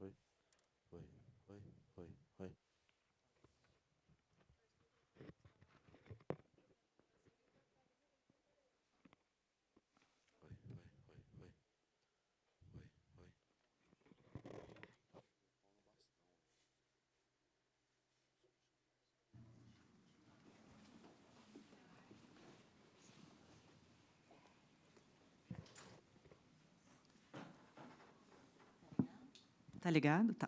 Oi, oi, oi, oi, oi. Oi, oi, oi, oi, oi, oi. Tá ligado? Tá.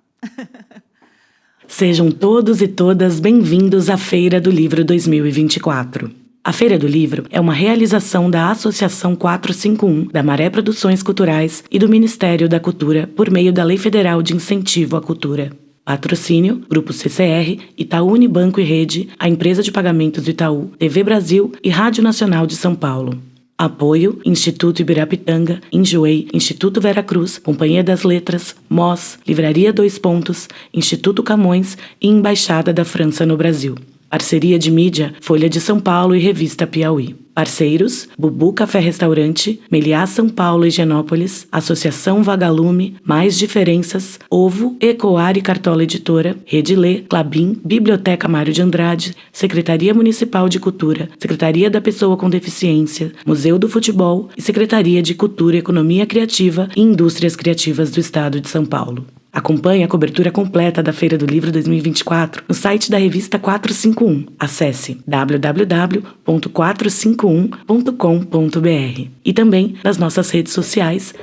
Sejam todos e todas bem-vindos à Feira do Livro 2024. A Feira do Livro é uma realização da Associação 451, da Maré Produções Culturais e do Ministério da Cultura por meio da Lei Federal de Incentivo à Cultura. Patrocínio: Grupo CCR, Itaú Unibanco e Rede, a Empresa de Pagamentos do Itaú, TV Brasil e Rádio Nacional de São Paulo. Apoio: Instituto Ibirapitanga, Enjoei, Instituto Veracruz, Companhia das Letras, MOS, Livraria Dois Pontos, Instituto Camões e Embaixada da França no Brasil. Parceria de mídia, Folha de São Paulo e Revista Piauí. Parceiros: Bubu Café Restaurante, Meliá São Paulo e Higienópolis, Associação Vagalume, Mais Diferenças, Ovo, Ecoar e Cartola Editora, Rede Lê, Clabin, Biblioteca Mário de Andrade, Secretaria Municipal de Cultura, Secretaria da Pessoa com Deficiência, Museu do Futebol e Secretaria de Cultura, Economia Criativa e Indústrias Criativas do Estado de São Paulo. Acompanhe a cobertura completa da Feira do Livro 2024 no site da revista 451. Acesse www.451.com.br e também nas nossas redes sociais,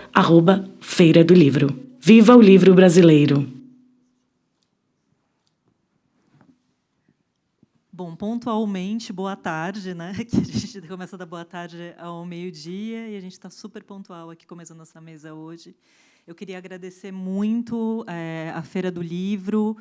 @Feira do Livro. Viva o livro brasileiro! Bom, pontualmente, boa tarde, né? Que a gente começa a dar boa tarde ao meio-dia e a gente está super pontual aqui começando nossa mesa hoje. Eu queria agradecer muito a Feira do Livro,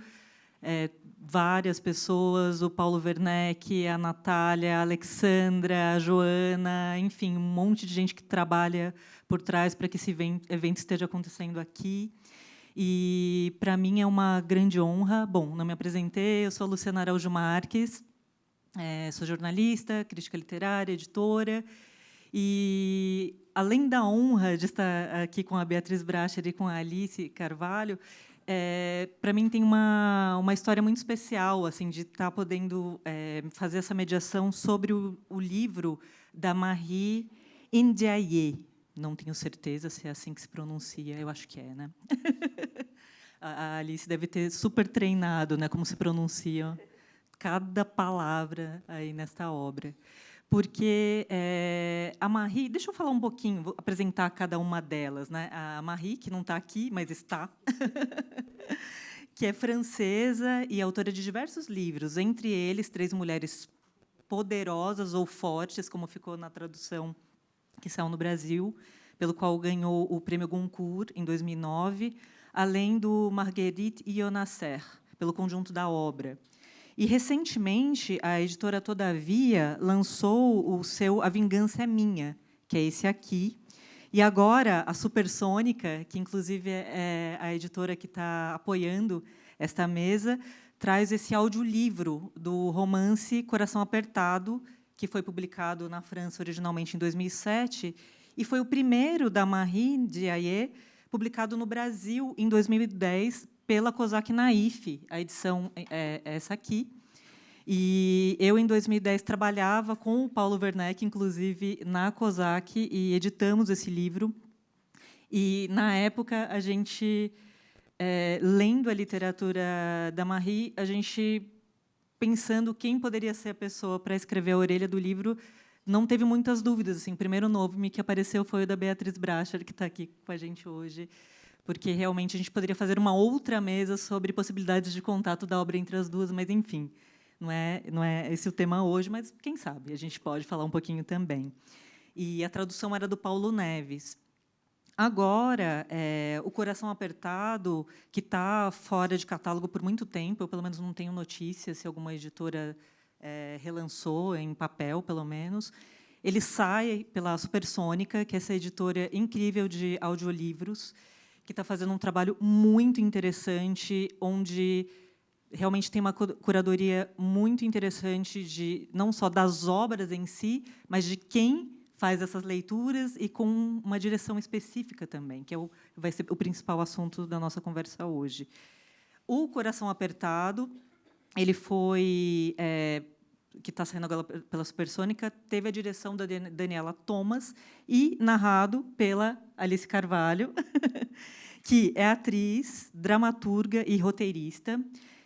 várias pessoas, o Paulo Werneck, a Natália, a Alexandra, a Joana, enfim, um monte de gente que trabalha por trás para que esse evento esteja acontecendo aqui. E, para mim, é uma grande honra. Bom, não me apresentei, eu sou a Luciana Araújo Marques, sou jornalista, crítica literária, editora, e, além da honra de estar aqui com a Beatriz Bracher e com a Alice Carvalho, para mim tem uma história muito especial, assim, de estar podendo fazer essa mediação sobre o livro da Marie Ndiaye. Não tenho certeza se é assim que se pronuncia, eu acho que é, né? A Alice deve ter super treinado, né, como se pronuncia cada palavra aí nesta obra. Porque a Marie... Deixa eu falar um pouquinho, vou apresentar cada uma delas, né? A Marie, que não está aqui, mas está, que é francesa e autora de diversos livros, entre eles Três Mulheres Poderosas ou Fortes, como ficou na tradução que saiu no Brasil, pelo qual ganhou o Prêmio Goncourt, em 2009, além do Marguerite Yourcenar, pelo conjunto da obra. E, recentemente, a editora Todavia lançou o seu A Vingança é Minha, que é esse aqui. E agora, a Supersônica, que, inclusive, é a editora que está apoiando esta mesa, traz esse audiolivro do romance Coração Apertado, que foi publicado na França originalmente em 2007, e foi o primeiro da Marie Ndiaye, publicado no Brasil em 2010 pela Cosac Naif, a edição é essa aqui. E eu, em 2010, trabalhava com o Paulo Werneck, inclusive, na Cosac, e editamos esse livro. E, na época, a gente, lendo a literatura da Marie, a gente, pensando quem poderia ser a pessoa para escrever a orelha do livro, não teve muitas dúvidas. Assim, o primeiro nome que apareceu foi o da Beatriz Bracher, que está aqui com a gente hoje, porque, realmente, a gente poderia fazer uma outra mesa sobre possibilidades de contato da obra entre as duas, mas, enfim, não é esse o tema hoje, mas, quem sabe, a gente pode falar um pouquinho também. E a tradução era do Paulo Neves. Agora, o Coração Apertado, que está fora de catálogo por muito tempo, eu, pelo menos, não tenho notícia se alguma editora relançou, em papel, pelo menos, ele sai pela Supersônica, que é essa editora incrível de audiolivros, que está fazendo um trabalho muito interessante, onde realmente tem uma curadoria muito interessante, não só das obras em si, mas de quem faz essas leituras e com uma direção específica também, que vai ser o principal assunto da nossa conversa hoje. O Coração Apertado, ele foi, que está saindo agora pela Supersônica, teve a direção da Daniela Thomas e narrado pela Alice Carvalho, que é atriz, dramaturga e roteirista,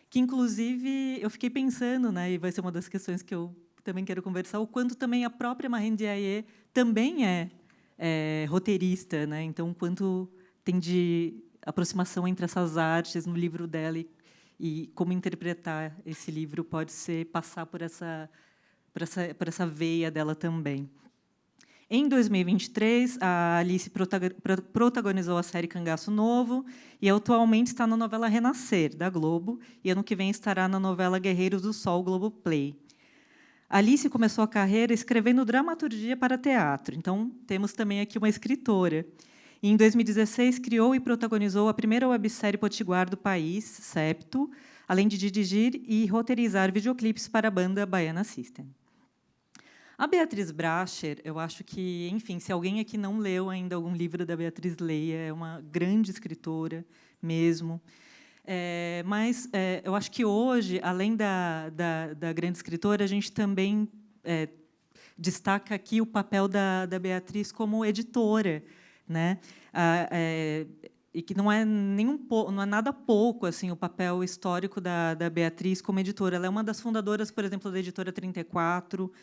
que, inclusive, eu fiquei pensando, né, e vai ser uma das questões que eu também quero conversar, o quanto também a própria Marine Diaye também é roteirista, né? Então, o quanto tem de aproximação entre essas artes no livro dela e como interpretar esse livro pode ser passar por essa veia dela também. Em 2023, a Alice protagonizou a série Cangaço Novo e atualmente está na novela Renascer, da Globo, e ano que vem estará na novela Guerreiros do Sol, Globoplay. Alice começou a carreira escrevendo dramaturgia para teatro, então temos também aqui uma escritora. E, em 2016, criou e protagonizou a primeira websérie potiguar do país, Septo, além de dirigir e roteirizar videoclipes para a banda Baiana System. A Beatriz Bracher, eu acho que, enfim, se alguém aqui não leu ainda algum livro da Beatriz, leia, é uma grande escritora mesmo. Mas eu acho que hoje, além da grande escritora, a gente também destaca aqui o papel da Beatriz como editora, né? E que não é nada pouco assim o papel histórico da Beatriz como editora. Ela é uma das fundadoras, por exemplo, da Editora 34.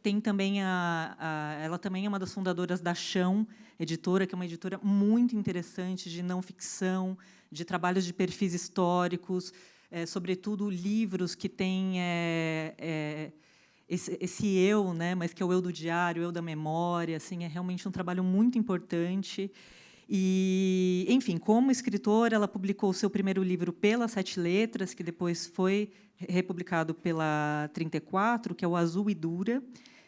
Tem também ela também é uma das fundadoras da Chão Editora, que é uma editora muito interessante de não ficção, de trabalhos de perfis históricos, sobretudo livros que têm esse eu, né, mas que é o eu do diário, o eu da memória, assim, é realmente um trabalho muito importante. E, enfim, como escritora, ela publicou o seu primeiro livro pela Sete Letras, que depois foi republicado pela 34, que é o Azul e Dura.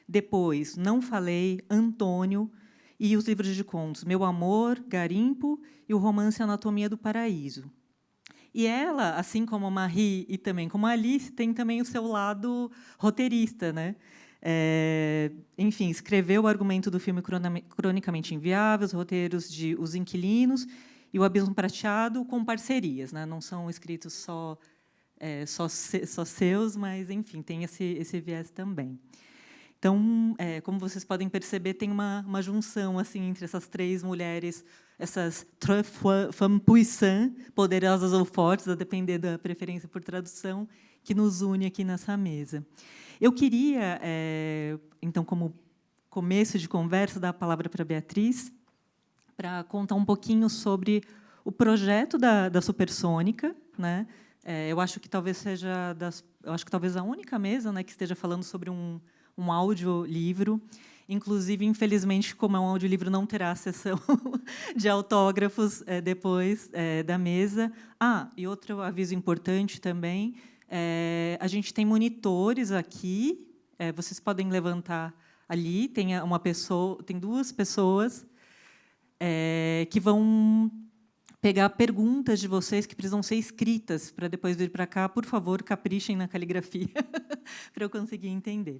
Depois, Não Falei, Antônio, e os livros de contos Meu Amor, Garimpo e o romance Anatomia do Paraíso. E ela, assim como a Marie e também como a Alice, tem também o seu lado roteirista, né? Enfim, escreveu o argumento do filme Cronicamente Inviável, os roteiros de Os Inquilinos e O Abismo Prateado, com parcerias, né? Não são escritos só seus, mas, enfim, tem esse viés também. Então, como vocês podem perceber, tem uma junção assim entre essas três mulheres, essas trois femmes puissantes, poderosas ou fortes, a depender da preferência por tradução, que nos une aqui nessa mesa. Eu queria, então, como começo de conversa, dar a palavra para a Beatriz, para contar um pouquinho sobre o projeto da Supersônica, né? Eu acho que talvez a única mesa, né, que esteja falando sobre um audiolivro. Inclusive, infelizmente, como é um audiolivro, não terá sessão de autógrafos depois da mesa. E outro aviso importante também, a gente tem monitores aqui, vocês podem levantar ali, tem duas pessoas que vão pegar perguntas de vocês que precisam ser escritas para depois vir para cá. Por favor, caprichem na caligrafia para eu conseguir entender.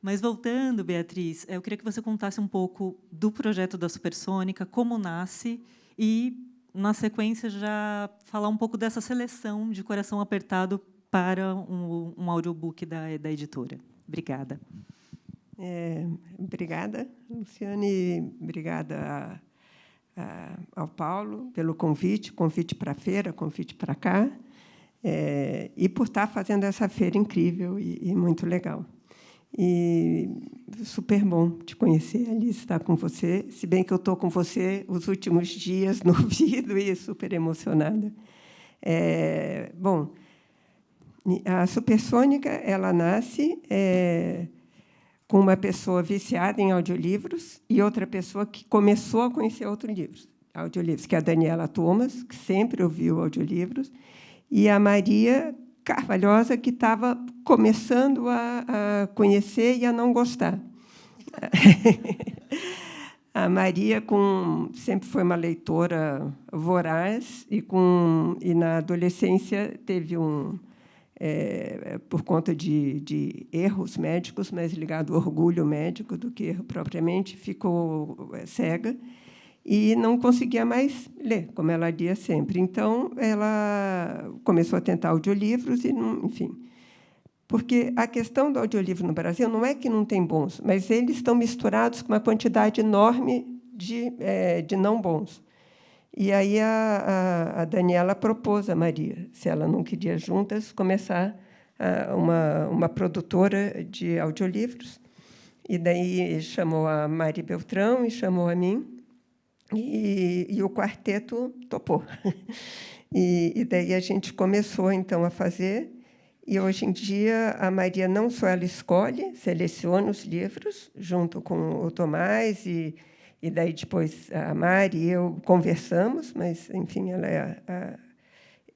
Mas, voltando, Beatriz, eu queria que você contasse um pouco do projeto da Supersônica, como nasce, e, na sequência, já falar um pouco dessa seleção de Coração Apertado para um audiobook da editora. Obrigada. Obrigada, Luciane. Obrigada ao Paulo pelo convite para a feira, convite para cá, e por estar fazendo essa feira incrível e muito legal. E super bom te conhecer, Alice, estar com você, se bem que eu estou com você os últimos dias no ouvido e super emocionada. Bom, a Supersônica ela nasce com uma pessoa viciada em audiolivros e outra pessoa que começou a conhecer audiolivros, que é a Daniela Thomas, que sempre ouviu audiolivros, e a Maria Carvalhosa, que estava começando a conhecer e a não gostar. A Maria sempre foi uma leitora voraz e na adolescência teve por conta de erros médicos, mais ligado ao orgulho médico do que erro propriamente, ficou cega e não conseguia mais ler, como ela lia sempre. Então, ela começou a tentar audiolivros e, enfim. Porque a questão do audiolivro no Brasil não é que não tem bons, mas eles estão misturados com uma quantidade enorme de não bons. E aí a Daniela propôs a Maria, se ela não queria juntas começar uma produtora de audiolivros. E daí chamou a Mari Beltrão e chamou a mim, e o quarteto topou. E daí a gente começou, então, a fazer. E, hoje em dia, a Maria não só ela escolhe, seleciona os livros, junto com o Tomás, e daí, depois, a Mari e eu conversamos, mas, enfim, ela é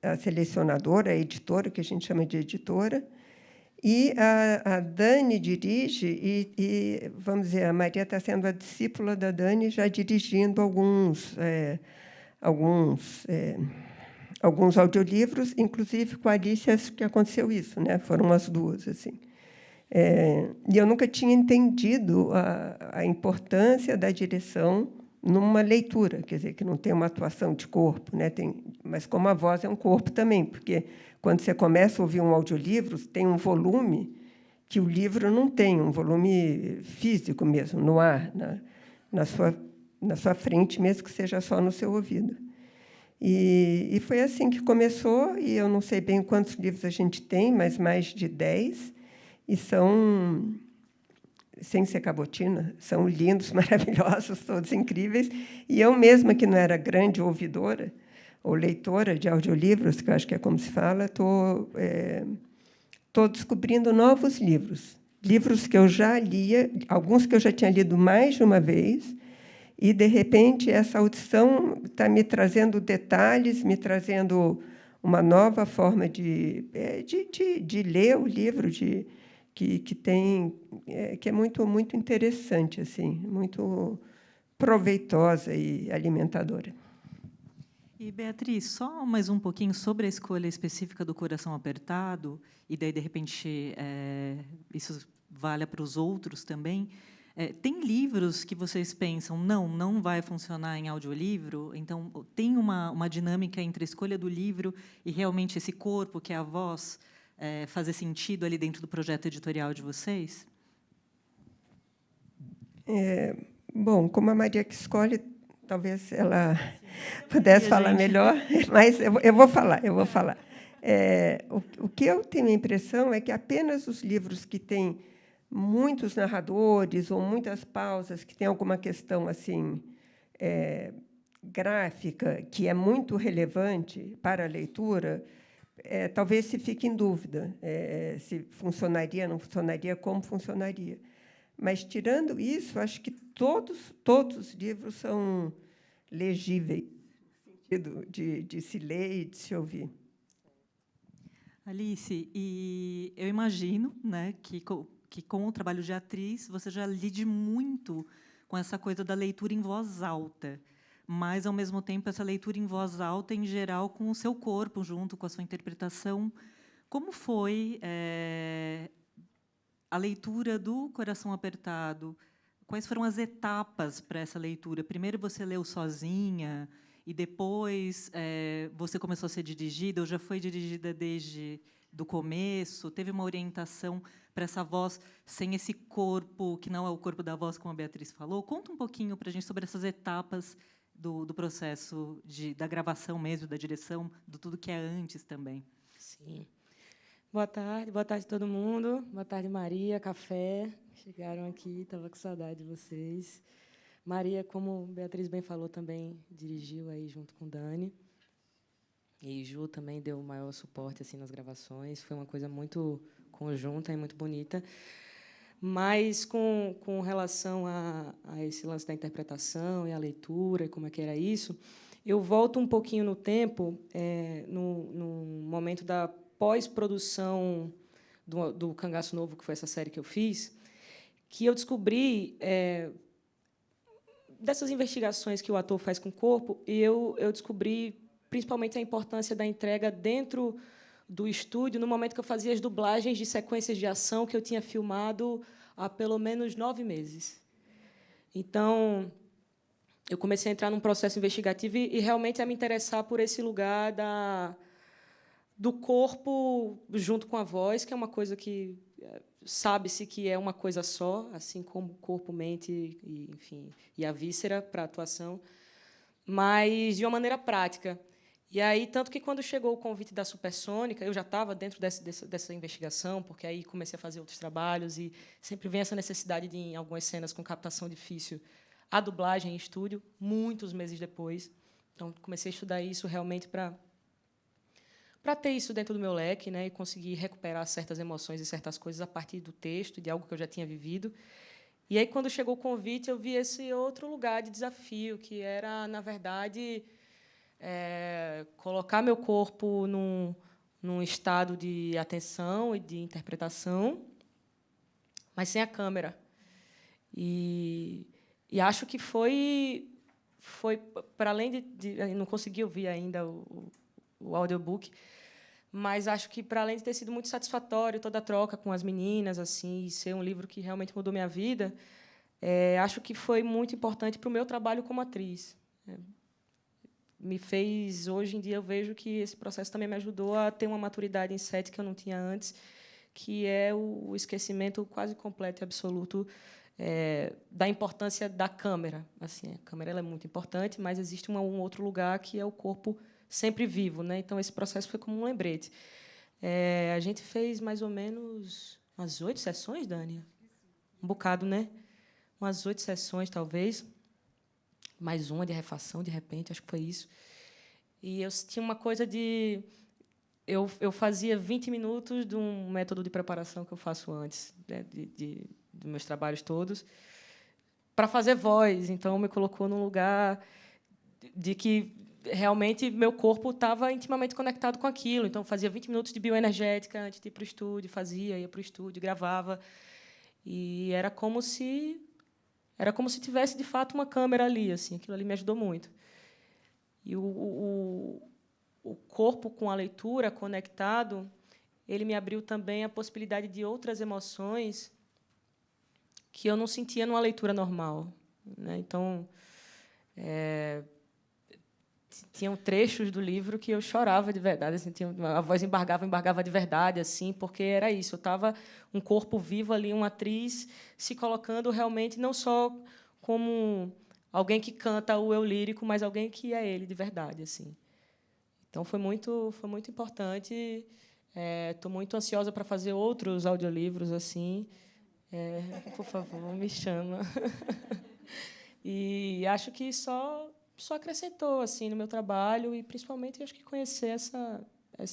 a selecionadora, a editora, que a gente chama de editora. E a Dani dirige, e, vamos dizer, a Maria está sendo a discípula da Dani, já dirigindo alguns audiolivros, inclusive com a Alice, acho que aconteceu isso, né? Foram as duas, assim. E eu nunca tinha entendido a importância da direção numa leitura, quer dizer, que não tem uma atuação de corpo, né? Mas como a voz é um corpo também, porque quando você começa a ouvir um audiolivro, tem um volume que o livro não tem, um volume físico mesmo, no ar, na sua frente, mesmo que seja só no seu ouvido. E foi assim que começou, e eu não sei bem quantos livros a gente tem, mas mais de 10, e são, sem ser cabotina, são lindos, maravilhosos, todos incríveis. E eu mesma, que não era grande ouvidora ou leitora de audiolivros, que eu acho que é como se fala, estou descobrindo novos livros. Livros que eu já lia, alguns que eu já tinha lido mais de uma vez, e, de repente, essa audição está me trazendo detalhes, me trazendo uma nova forma de ler o livro, que é muito, muito interessante, assim, muito proveitosa e alimentadora. E, Beatriz, só mais um pouquinho sobre a escolha específica do Coração Apertado, e daí, de repente, isso vale para os outros também. Tem livros que vocês pensam, não vai funcionar em audiolivro? Então, tem uma dinâmica entre a escolha do livro e, realmente, esse corpo, que é a voz, fazer sentido ali dentro do projeto editorial de vocês? Bom, como a Maria que escolhe, talvez ela pudesse falar melhor, mas eu vou falar. O que eu tenho a impressão é que apenas os livros que têm muitos narradores ou muitas pausas, que têm alguma questão assim gráfica, que é muito relevante para a leitura, talvez se fique em dúvida se funcionaria, não funcionaria, como funcionaria. Mas, tirando isso, acho que todos os livros são legíveis, no sentido de se ler e de se ouvir. Alice, e eu imagino, né, que com o trabalho de atriz você já lide muito com essa coisa da leitura em voz alta, mas, ao mesmo tempo, essa leitura em voz alta, em geral, com o seu corpo, junto com a sua interpretação. Como foi a leitura do Coração Apertado? Quais foram as etapas para essa leitura? Primeiro você leu sozinha, e depois você começou a ser dirigida, ou já foi dirigida desde do começo? Teve uma orientação para essa voz sem esse corpo, que não é o corpo da voz, como a Beatriz falou? Conta um pouquinho para a gente sobre essas etapas do processo da gravação mesmo, da direção, de tudo que é antes também. Sim. Boa tarde todo mundo. Boa tarde, Maria, Café. Chegaram aqui, estava com saudade de vocês. Maria, como Beatriz bem falou, também dirigiu aí junto com Dani. E Ju também deu o maior suporte assim nas gravações. Foi uma coisa muito conjunta e muito bonita. Mas, com relação a esse lance da interpretação e a leitura, como é que era isso, eu volto um pouquinho no tempo, no momento da pós-produção do Cangaço Novo, que foi essa série que eu fiz, que eu descobri dessas investigações que o ator faz com o corpo, e eu descobri principalmente a importância da entrega dentro do estúdio no momento que eu fazia as dublagens de sequências de ação que eu tinha filmado há pelo menos 9 meses. Então, eu comecei a entrar num processo investigativo e realmente a me interessar por esse lugar do corpo junto com a voz, que é uma coisa que sabe-se que é uma coisa só, assim como corpo, mente e, enfim, e a víscera para a atuação, mas de uma maneira prática. E aí, tanto que, quando chegou o convite da Supersônica, eu já estava dentro dessa investigação, porque aí comecei a fazer outros trabalhos e sempre vem essa necessidade de, em algumas cenas com captação difícil, a dublagem em estúdio, muitos meses depois. Então, comecei a estudar isso realmente para ter isso dentro do meu leque, né, e conseguir recuperar certas emoções e certas coisas a partir do texto, de algo que eu já tinha vivido. E aí, quando chegou o convite, eu vi esse outro lugar de desafio, que era, na verdade, colocar meu corpo num estado de atenção e de interpretação, mas sem a câmera. E acho que foi para além de eu não consegui ouvir ainda o audiobook, mas acho que, para além de ter sido muito satisfatório toda a troca com as meninas, assim, e ser um livro que realmente mudou minha vida, acho que foi muito importante para o meu trabalho como atriz. Me fez, hoje em dia, eu vejo que esse processo também me ajudou a ter uma maturidade em set que eu não tinha antes, que é o esquecimento quase completo e absoluto da importância da câmera. Assim, a câmera ela é muito importante, mas existe um outro lugar que é o corpo sempre vivo, né? Então, esse processo foi como um lembrete. A gente fez mais ou menos umas 8 sessões, Dani? Um bocado, né? Umas 8 sessões, talvez. Mais uma de refação, de repente, acho que foi isso. E eu tinha uma coisa de... Eu fazia 20 minutos de um método de preparação que eu faço antes, né, dos meus trabalhos todos, para fazer voz. Então, me colocou num lugar de que realmente meu corpo estava intimamente conectado com aquilo. Então, fazia 20 minutos de bioenergética antes de ir para o estúdio, ia para o estúdio, gravava. E era como se tivesse, de fato, uma câmera ali. Assim, aquilo ali me ajudou muito. E o corpo com a leitura conectado, ele me abriu também a possibilidade de outras emoções que eu não sentia numa leitura normal, né? Então, tinham trechos do livro que eu chorava de verdade, assim, a voz embargava de verdade, assim, porque era isso. Eu estava um corpo vivo ali, uma atriz se colocando realmente não só como alguém que canta o eu lírico, mas alguém que é ele de verdade, assim. Então, foi muito importante. Estou muito ansiosa para fazer outros audiolivros assim. Por favor, me chama. E acho que só acrescentou assim no meu trabalho, e principalmente acho que conhecer essa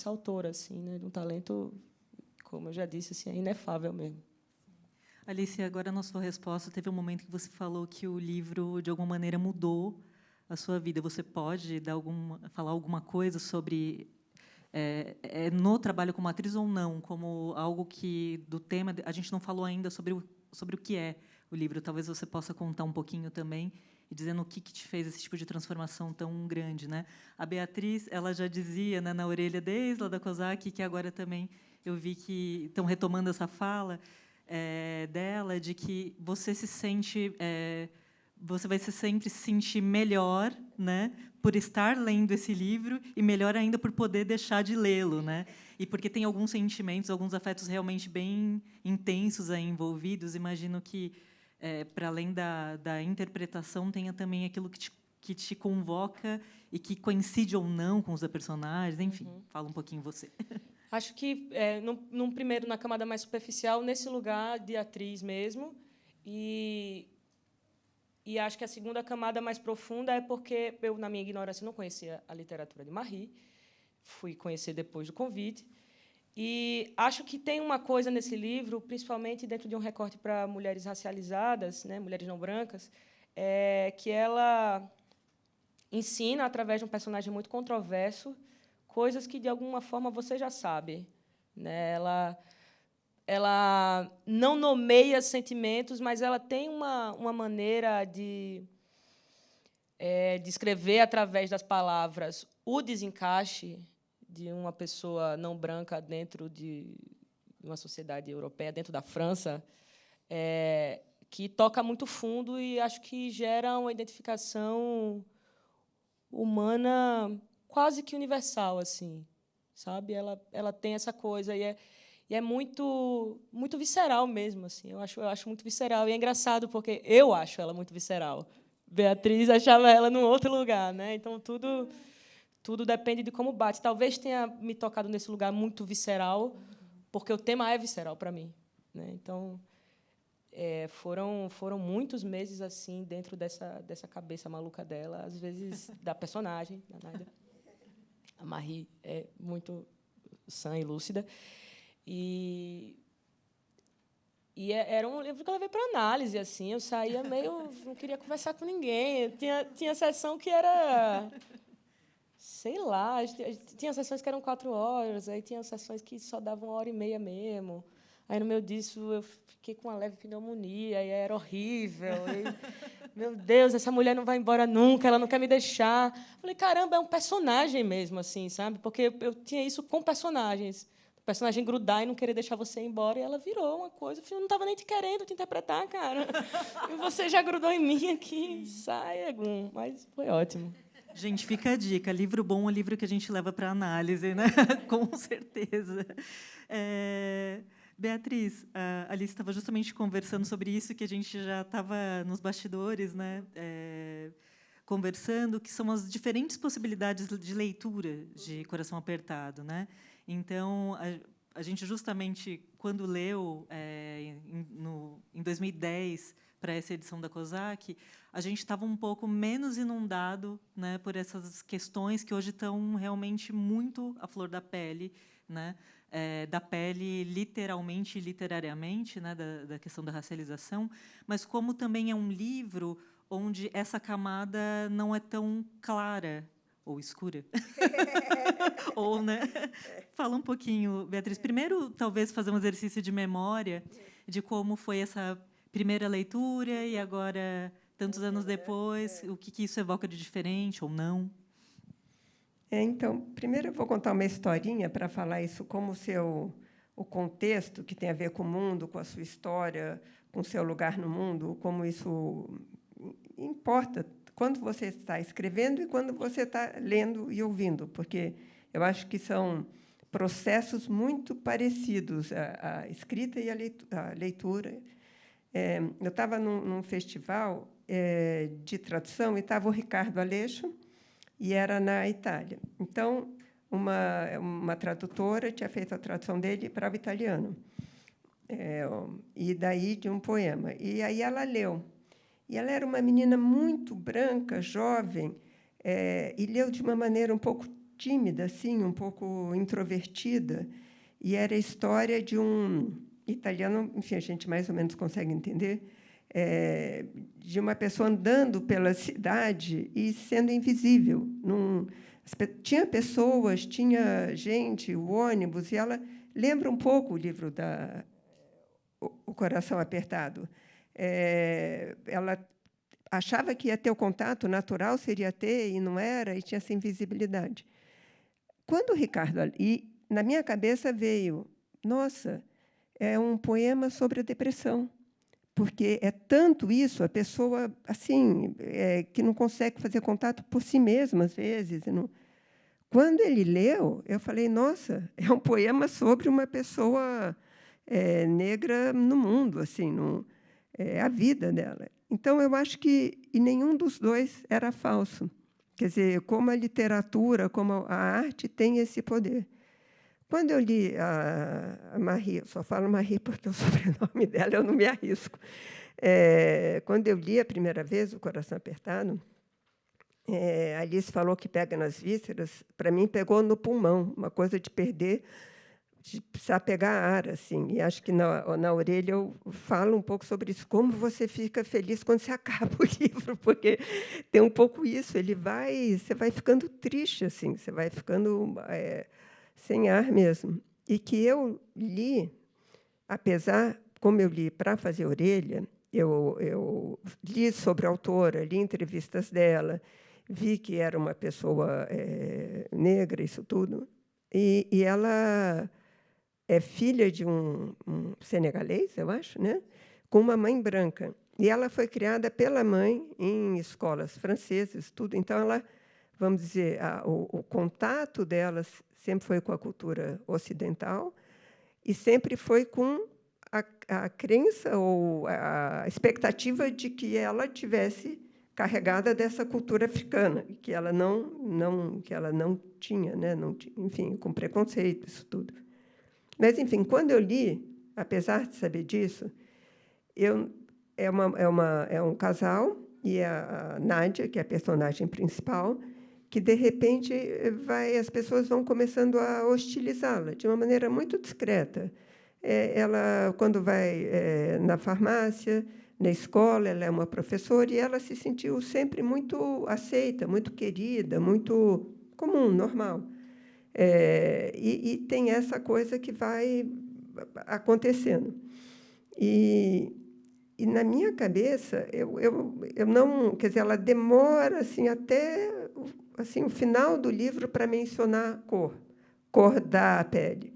autora, assim, né, de um talento, como eu já disse, assim, é inefável mesmo. Alice, agora, na sua resposta, teve um momento que você falou que o livro, de alguma maneira, mudou a sua vida. Você pode falar alguma coisa sobre no trabalho como atriz ou não, como algo que, do tema, a gente não falou ainda sobre o que é o livro. Talvez você possa contar um pouquinho também, e dizendo o que te fez esse tipo de transformação tão grande, né? A Beatriz, ela já dizia, né, na orelha desde lá da COSAC, que agora também eu vi que estão retomando essa fala dela, de que você se sente, você vai sempre se sentir melhor, né, por estar lendo esse livro, e melhor ainda por poder deixar de lê-lo, né? E porque tem alguns sentimentos, alguns afetos realmente bem intensos aí envolvidos. Imagino que, para além da interpretação, tenha também aquilo que te convoca e que coincide ou não com os personagens. Enfim, fala um pouquinho você. Acho que, num primeiro, na camada mais superficial, nesse lugar de atriz mesmo, e acho que a segunda camada mais profunda é porque eu, na minha ignorância, não conhecia a literatura de Marie, fui conhecer depois do convite, e acho que tem uma coisa nesse livro, principalmente dentro de um recorte para mulheres racializadas, né, mulheres não brancas, que ela ensina, através de um personagem muito controverso, coisas que, de alguma forma, você já sabe, né? Ela não nomeia sentimentos, mas ela tem uma maneira de escrever, através das palavras, o desencaixe de uma pessoa não branca dentro de uma sociedade europeia, dentro da França, que toca muito fundo e acho que gera uma identificação humana quase que universal, assim, sabe? Ela tem essa coisa e é muito visceral mesmo, assim. Eu acho muito visceral e é engraçado porque eu acho ela muito visceral. Beatriz achava ela num outro lugar, né? Então tudo depende de como bate. Talvez tenha me tocado nesse lugar muito visceral, porque o tema é visceral para mim, né? Então foram muitos meses assim dentro dessa cabeça maluca dela, às vezes da personagem, da Naida. A Marie é muito sã e lúcida. Era um livro que eu levei para análise, assim. Eu saía meio, não queria conversar com ninguém. Tinha sessão que era, sei lá, tinha sessões que eram 4 horas, aí tinha sessões que só davam 1h30 mesmo. Aí, no meio disso, eu fiquei com uma leve pneumonia, e era horrível. Meu Deus, essa mulher não vai embora nunca, ela não quer me deixar. Falei, caramba, é um personagem mesmo, assim, sabe? Porque eu tinha isso com personagens. O personagem grudar e não querer deixar você ir embora, e ela virou uma coisa. Eu não estava nem te querendo te interpretar, cara. E você já grudou em mim aqui. Sai, Egum. Mas foi ótimo. Gente, fica a dica. Livro bom é um livro que a gente leva para análise, né? Com certeza. Beatriz, a Alice estava justamente conversando sobre isso, que a gente já estava nos bastidores, né? Conversando, que são as diferentes possibilidades de leitura de Coração Apertado, né? Então, a gente justamente, quando leu em 2010 para essa edição da COSAC, a gente estava um pouco menos inundado, né, por essas questões que hoje estão realmente muito à flor da pele, né? Da pele literalmente e literariamente, né, da questão da racialização, mas como também é um livro onde essa camada não é tão clara ou escura. Ou, né? Fala um pouquinho, Beatriz. Primeiro, talvez fazer um exercício de memória de como foi essa primeira leitura e agora, tantos anos depois, o que isso evoca de diferente ou não. Então, primeiro eu vou contar uma historinha para falar isso como o contexto que tem a ver com o mundo, com a sua história, com o seu lugar no mundo, como isso importa quando você está escrevendo e quando você está lendo e ouvindo, porque eu acho que são processos muito parecidos, a escrita e a leitura. Eu estava num festival de tradução e estava o Ricardo Aleixo, e era na Itália. Então, uma tradutora tinha feito a tradução dele para o italiano, e daí de um poema. E aí ela leu. E ela era uma menina muito branca, jovem, e leu de uma maneira um pouco tímida, assim, um pouco introvertida. E era a história de um italiano, enfim, a gente mais ou menos consegue entender, de uma pessoa andando pela cidade e sendo invisível. Tinha pessoas, tinha gente, o ônibus, e ela lembra um pouco o livro O Coração Apertado. Ela achava que ia ter o contato natural, seria ter, e não era, e tinha essa invisibilidade. Quando o Ricardo... E, na minha cabeça, veio, nossa, é um poema sobre a depressão, porque é tanto isso, a pessoa assim que não consegue fazer contato por si mesma, às vezes. Não... Quando ele leu, eu falei, nossa, é um poema sobre uma pessoa negra no mundo, assim, a vida dela. Então, eu acho que nenhum dos dois era falso. Quer dizer, como a literatura, como a arte tem esse poder. Quando eu li a Marie, eu só falo Marie porque o sobrenome dela eu não me arrisco. Quando eu li a primeira vez O Coração Apertado, a Alice falou que pega nas vísceras, para mim pegou no pulmão, uma coisa de perder, de precisar pegar ar, assim. E acho que na orelha eu falo um pouco sobre isso, como você fica feliz quando você acaba o livro, porque tem um pouco isso, você vai ficando triste, assim, você vai ficando sem ar mesmo. E que eu li, apesar, como eu li para fazer orelha, eu li sobre a autora, li entrevistas dela, vi que era uma pessoa negra, isso tudo. e ela é filha de um senegalês, eu acho, né? Com uma mãe branca. E ela foi criada pela mãe em escolas francesas, tudo. Então, ela, vamos dizer, o contato dela sempre foi com a cultura ocidental e sempre foi com a crença ou a expectativa de que ela tivesse carregada dessa cultura africana, que ela não tinha, né? Não tinha, enfim, com preconceito, isso tudo. Mas, enfim, quando eu li, apesar de saber disso, é um casal, e a Nádia, que é a personagem principal, que, de repente, as pessoas vão começando a hostilizá-la de uma maneira muito discreta. Ela, quando vai na farmácia, na escola, ela é uma professora, e ela se sentiu sempre muito aceita, muito querida, muito comum, normal. E tem essa coisa que vai acontecendo. E na minha cabeça, eu não... Quer dizer, ela demora assim, até assim, o final do livro para mencionar cor da pele.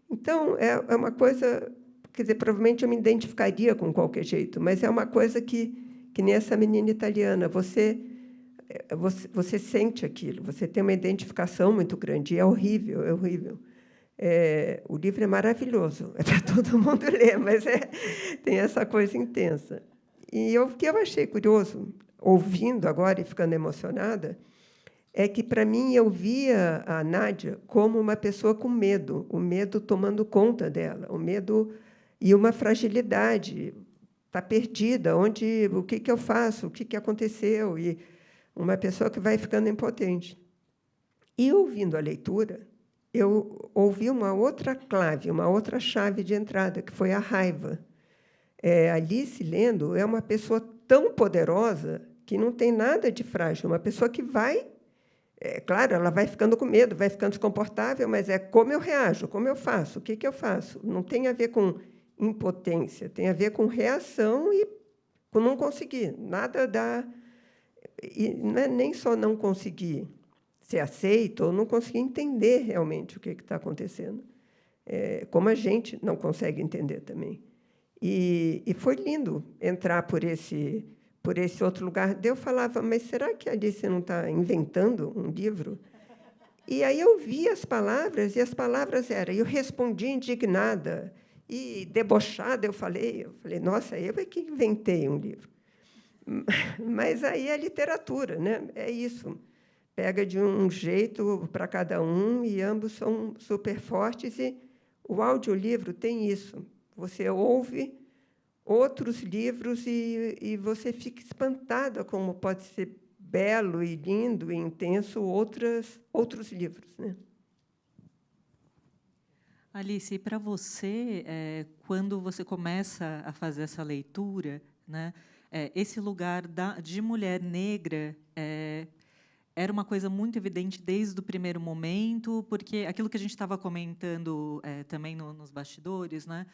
Então, é uma coisa... Quer dizer, provavelmente eu me identificaria com qualquer jeito, mas é uma coisa que nem essa menina italiana, você sente aquilo, você tem uma identificação muito grande, e é horrível, é horrível. O livro é maravilhoso, é para todo mundo ler, mas tem essa coisa intensa. E o que eu achei curioso, ouvindo agora e ficando emocionada, é que, para mim, eu via a Nádia como uma pessoa com medo, o medo tomando conta dela, o medo e uma fragilidade, está perdida, o que eu faço, o que aconteceu, e uma pessoa que vai ficando impotente. E, ouvindo a leitura, eu ouvi uma outra clave, uma outra chave de entrada, que foi a raiva. Alice, lendo, é uma pessoa tão poderosa que não tem nada de frágil, uma pessoa que vai... claro, ela vai ficando com medo, vai ficando desconfortável, mas é como eu reajo, como eu faço, o que eu faço. Não tem a ver com impotência, tem a ver com reação e com não conseguir. Nada dá... E não é nem só não conseguir ser aceito ou não conseguir entender realmente o que está acontecendo. Como a gente não consegue entender também. E foi lindo entrar por esse outro lugar. Eu falava, mas será que a Alice não está inventando um livro? E aí eu vi as palavras, e as palavras eram... Eu respondi indignada e debochada. Eu falei, nossa, eu é que inventei um livro. Mas aí é literatura, né? É isso. Pega de um jeito para cada um, e ambos são super fortes. E o audiolivro tem isso. Você ouve outros livros e você fica espantada como pode ser belo e lindo e intenso outros livros, né? Alice, e para você, quando você começa a fazer essa leitura, né, esse lugar de mulher negra era uma coisa muito evidente desde o primeiro momento, porque aquilo que a gente estava comentando também nos bastidores, né,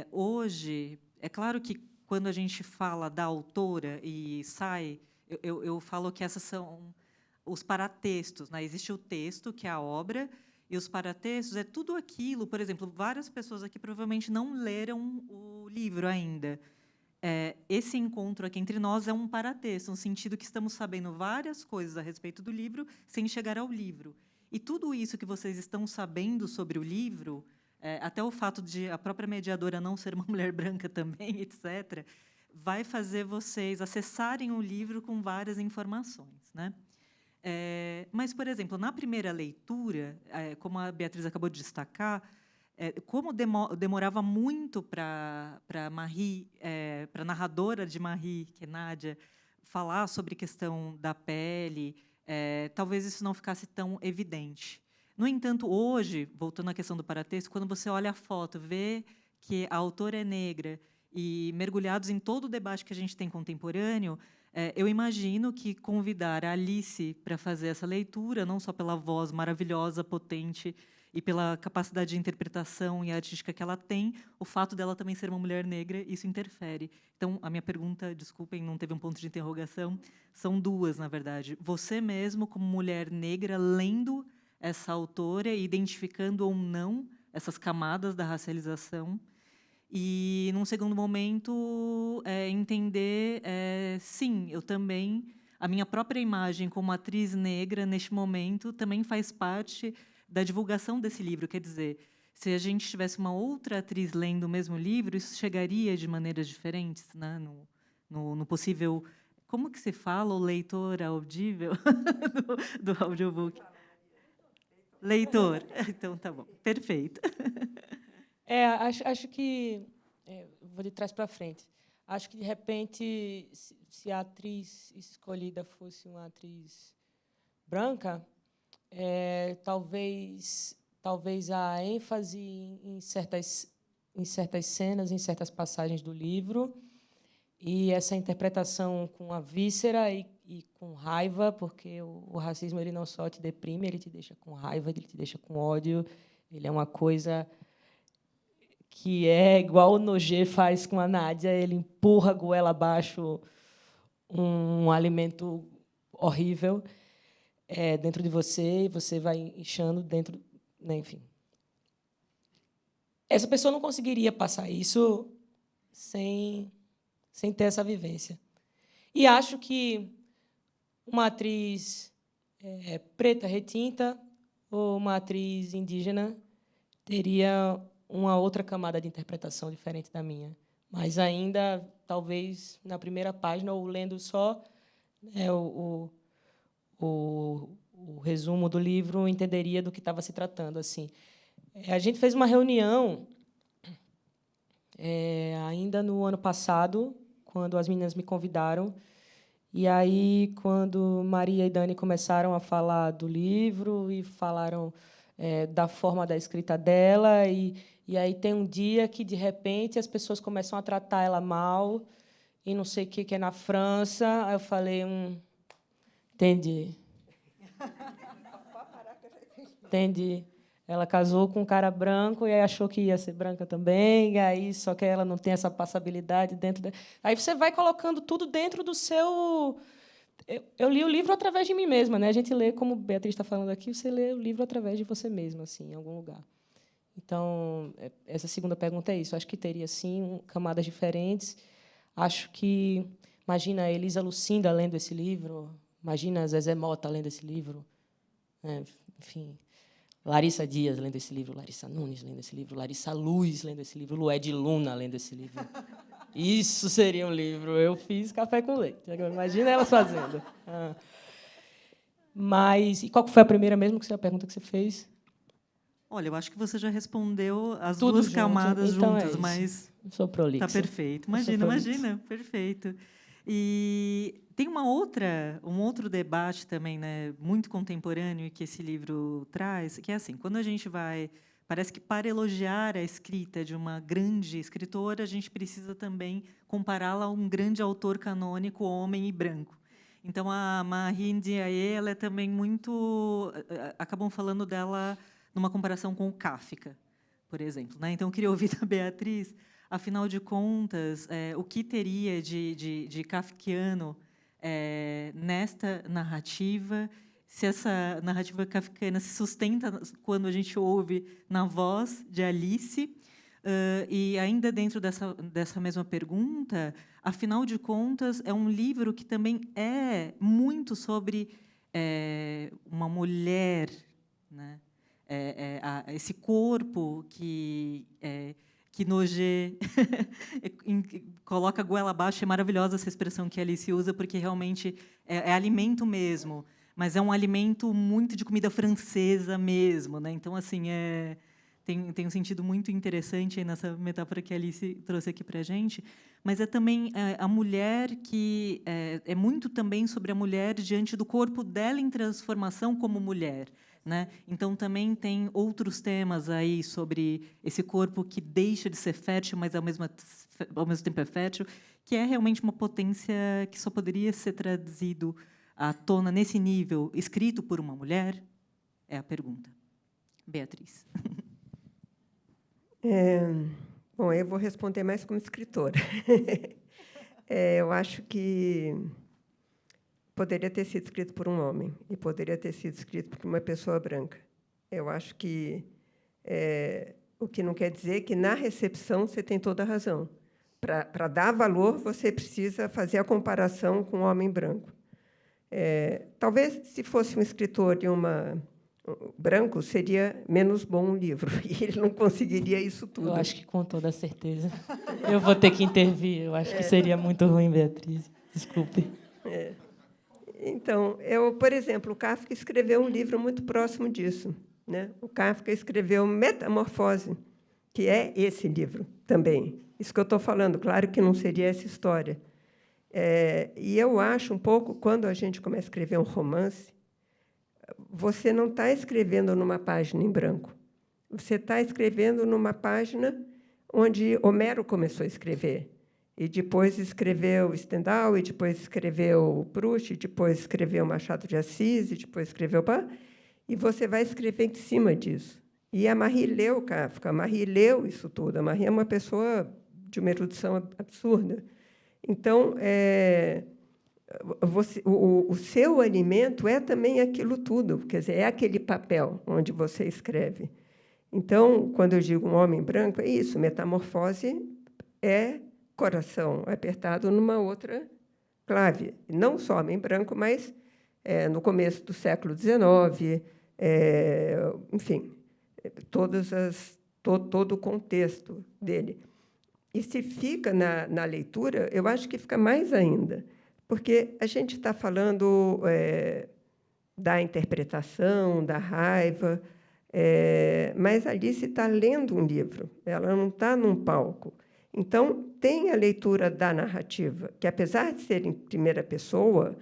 hoje, é claro que quando a gente fala da autora e sai, eu falo que essas são os paratextos, né? Existe o texto, que é a obra, e os paratextos é tudo aquilo. Por exemplo, várias pessoas aqui provavelmente não leram o livro ainda. Esse encontro aqui entre nós é um paratexto, no sentido que estamos sabendo várias coisas a respeito do livro sem chegar ao livro. E tudo isso que vocês estão sabendo sobre o livro, até o fato de a própria mediadora não ser uma mulher branca também, etc., vai fazer vocês acessarem o livro com várias informações, né? Mas, por exemplo, na primeira leitura, como a Beatriz acabou de destacar, como demorava muito para Marie, para a narradora de Marie, que é Nádia, falar sobre questão da pele, talvez isso não ficasse tão evidente. No entanto, hoje, voltando à questão do paratexto, quando você olha a foto, vê que a autora é negra e mergulhados em todo o debate que a gente tem contemporâneo, eu imagino que convidar a Alice para fazer essa leitura, não só pela voz maravilhosa, potente, e pela capacidade de interpretação e artística que ela tem, o fato dela também ser uma mulher negra, isso interfere. Então, a minha pergunta, desculpem, não teve um ponto de interrogação, são duas, na verdade. Você mesmo, como mulher negra, lendo essa autora, identificando ou não essas camadas da racialização. E, num segundo momento, entender, sim, eu também, a minha própria imagem como atriz negra, neste momento, também faz parte da divulgação desse livro. Quer dizer, se a gente tivesse uma outra atriz lendo o mesmo livro, isso chegaria de maneiras diferentes, né? No possível... Como que se fala o leitor audível do audiobook? Leitor. Então, tá bom. Perfeito. Acho que... vou de trás para frente. Acho que, de repente, se a atriz escolhida fosse uma atriz branca, talvez a ênfase em certas cenas, em certas passagens do livro, e essa interpretação com a víscera e com raiva, porque o racismo ele não só te deprime, ele te deixa com raiva, ele te deixa com ódio, ele é uma coisa que é igual o Nogueira faz com a Nádia, ele empurra a goela abaixo um alimento horrível dentro de você, e você vai inchando dentro... Né, enfim. Essa pessoa não conseguiria passar isso sem ter essa vivência. E acho que uma atriz preta retinta ou uma atriz indígena teria uma outra camada de interpretação diferente da minha. Mas ainda, talvez, na primeira página, ou lendo só o resumo do livro, entenderia do que estava se tratando. Assim. A gente fez uma reunião ainda no ano passado, quando as meninas me convidaram. E aí, quando Maria e Dani começaram a falar do livro e falaram da forma da escrita dela, e aí tem um dia que, de repente, as pessoas começam a tratar ela mal, e não sei o que é na França. Aí eu falei, entendi. Entendi. Ela casou com um cara branco e aí achou que ia ser branca também, e aí só que ela não tem essa passabilidade dentro. Aí você vai colocando tudo dentro do seu... Eu li o livro através de mim mesma, né? A gente lê, como Beatriz está falando aqui, você lê o livro através de você mesma, assim, em algum lugar. Então, essa segunda pergunta é isso. Acho que teria, sim, camadas diferentes. Acho que... Imagina a Elisa Lucinda lendo esse livro, imagina a Zezé Mota lendo esse livro, enfim... Larissa Dias lendo esse livro, Larissa Nunes lendo esse livro, Larissa Luz lendo esse livro, Lued Luna lendo esse livro. Isso seria um livro. Eu fiz Café com Leite. Imagina elas fazendo. Mas, e qual foi a primeira mesmo que a pergunta que você fez? Olha, eu acho que você já respondeu as Tudo duas junto. camadas Então juntas, mas sou prolixa. Está perfeito. Imagina, perfeito. E tem um outro debate também, né, muito contemporâneo que esse livro traz, que é assim, quando a gente parece que para elogiar a escrita de uma grande escritora, a gente precisa também compará-la a um grande autor canônico, homem e branco. Então, a Marie Ndiaye, ela é também muito... Acabam falando dela numa comparação com o Kafka, por exemplo, né? Então, eu queria ouvir da Beatriz, afinal de contas, o que teria de kafkiano nesta narrativa, se essa narrativa kafkiana se sustenta quando a gente ouve na voz de Alice, e ainda dentro dessa mesma pergunta, afinal de contas, é um livro que também é muito sobre uma mulher, né? Esse corpo que Nogueira coloca a goela abaixo. É maravilhosa essa expressão que a Alice usa, porque realmente é alimento mesmo, mas é um alimento muito de comida francesa mesmo, né? Então, assim, tem um sentido muito interessante aí nessa metáfora que a Alice trouxe aqui para a gente, mas é também a mulher que é muito também sobre a mulher diante do corpo dela em transformação como mulher, né? Então, também tem outros temas aí sobre esse corpo que deixa de ser fértil, mas, ao mesmo tempo, é fértil, que é realmente uma potência que só poderia ser trazido à tona nesse nível, escrito por uma mulher? É a pergunta. Beatriz. Bom, eu vou responder mais como escritora. Eu acho que poderia ter sido escrito por um homem e poderia ter sido escrito por uma pessoa branca. Eu acho que o que não quer dizer que, na recepção, você tem toda a razão. Para dar valor, você precisa fazer a comparação com o homem branco. Talvez, se fosse um escritor de branco, seria menos bom o livro, e ele não conseguiria isso tudo. Eu acho que, com toda certeza, eu vou ter que intervir. Eu acho que seria muito ruim, Beatriz. Desculpe. Então, por exemplo, o Kafka escreveu um livro muito próximo disso, né? O Kafka escreveu Metamorfose, que é esse livro também. Isso que eu estou falando, claro que não seria essa história. E eu acho um pouco, quando a gente começa a escrever um romance, você não está escrevendo numa página em branco. Você está escrevendo numa página onde Homero começou a escrever. E depois escreveu Stendhal, e depois escreveu Proust, e depois escreveu Machado de Assis, e depois escreveu... E você vai escrever em cima disso. E a Marie leu Kafka, a Marie leu isso tudo. A Marie é uma pessoa de uma erudição absurda. Então, o seu alimento é também aquilo tudo, quer dizer, é aquele papel onde você escreve. Então, quando eu digo um homem branco, é isso, Metamorfose é coração apertado numa outra clave. Não só homem branco, mas no começo do século XIX, enfim, todo o contexto dele. E se fica na leitura, eu acho que fica mais ainda, porque a gente está falando da interpretação, da raiva, mas Alice está lendo um livro, ela não está num palco. Então, tem a leitura da narrativa, que, apesar de ser em primeira pessoa,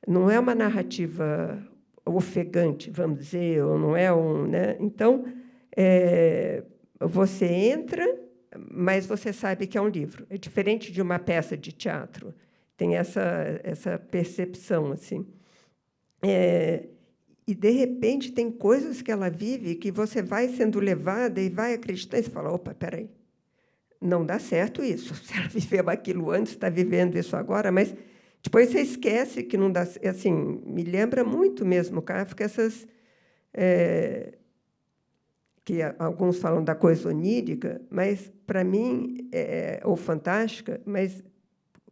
não é uma narrativa ofegante, vamos dizer, ou não é um... Né? Então, você entra, mas você sabe que é um livro. É diferente de uma peça de teatro. Tem essa percepção, assim. E, de repente, tem coisas que ela vive que você vai sendo levada e vai acreditando, e você fala, opa, espera aí, não dá certo isso. Se ela viveu aquilo antes, está vivendo isso agora, mas depois você esquece que não dá... Assim, me lembra muito mesmo, Kafka, essas... que alguns falam da coisa onírica, mas, para mim, ou fantástica, mas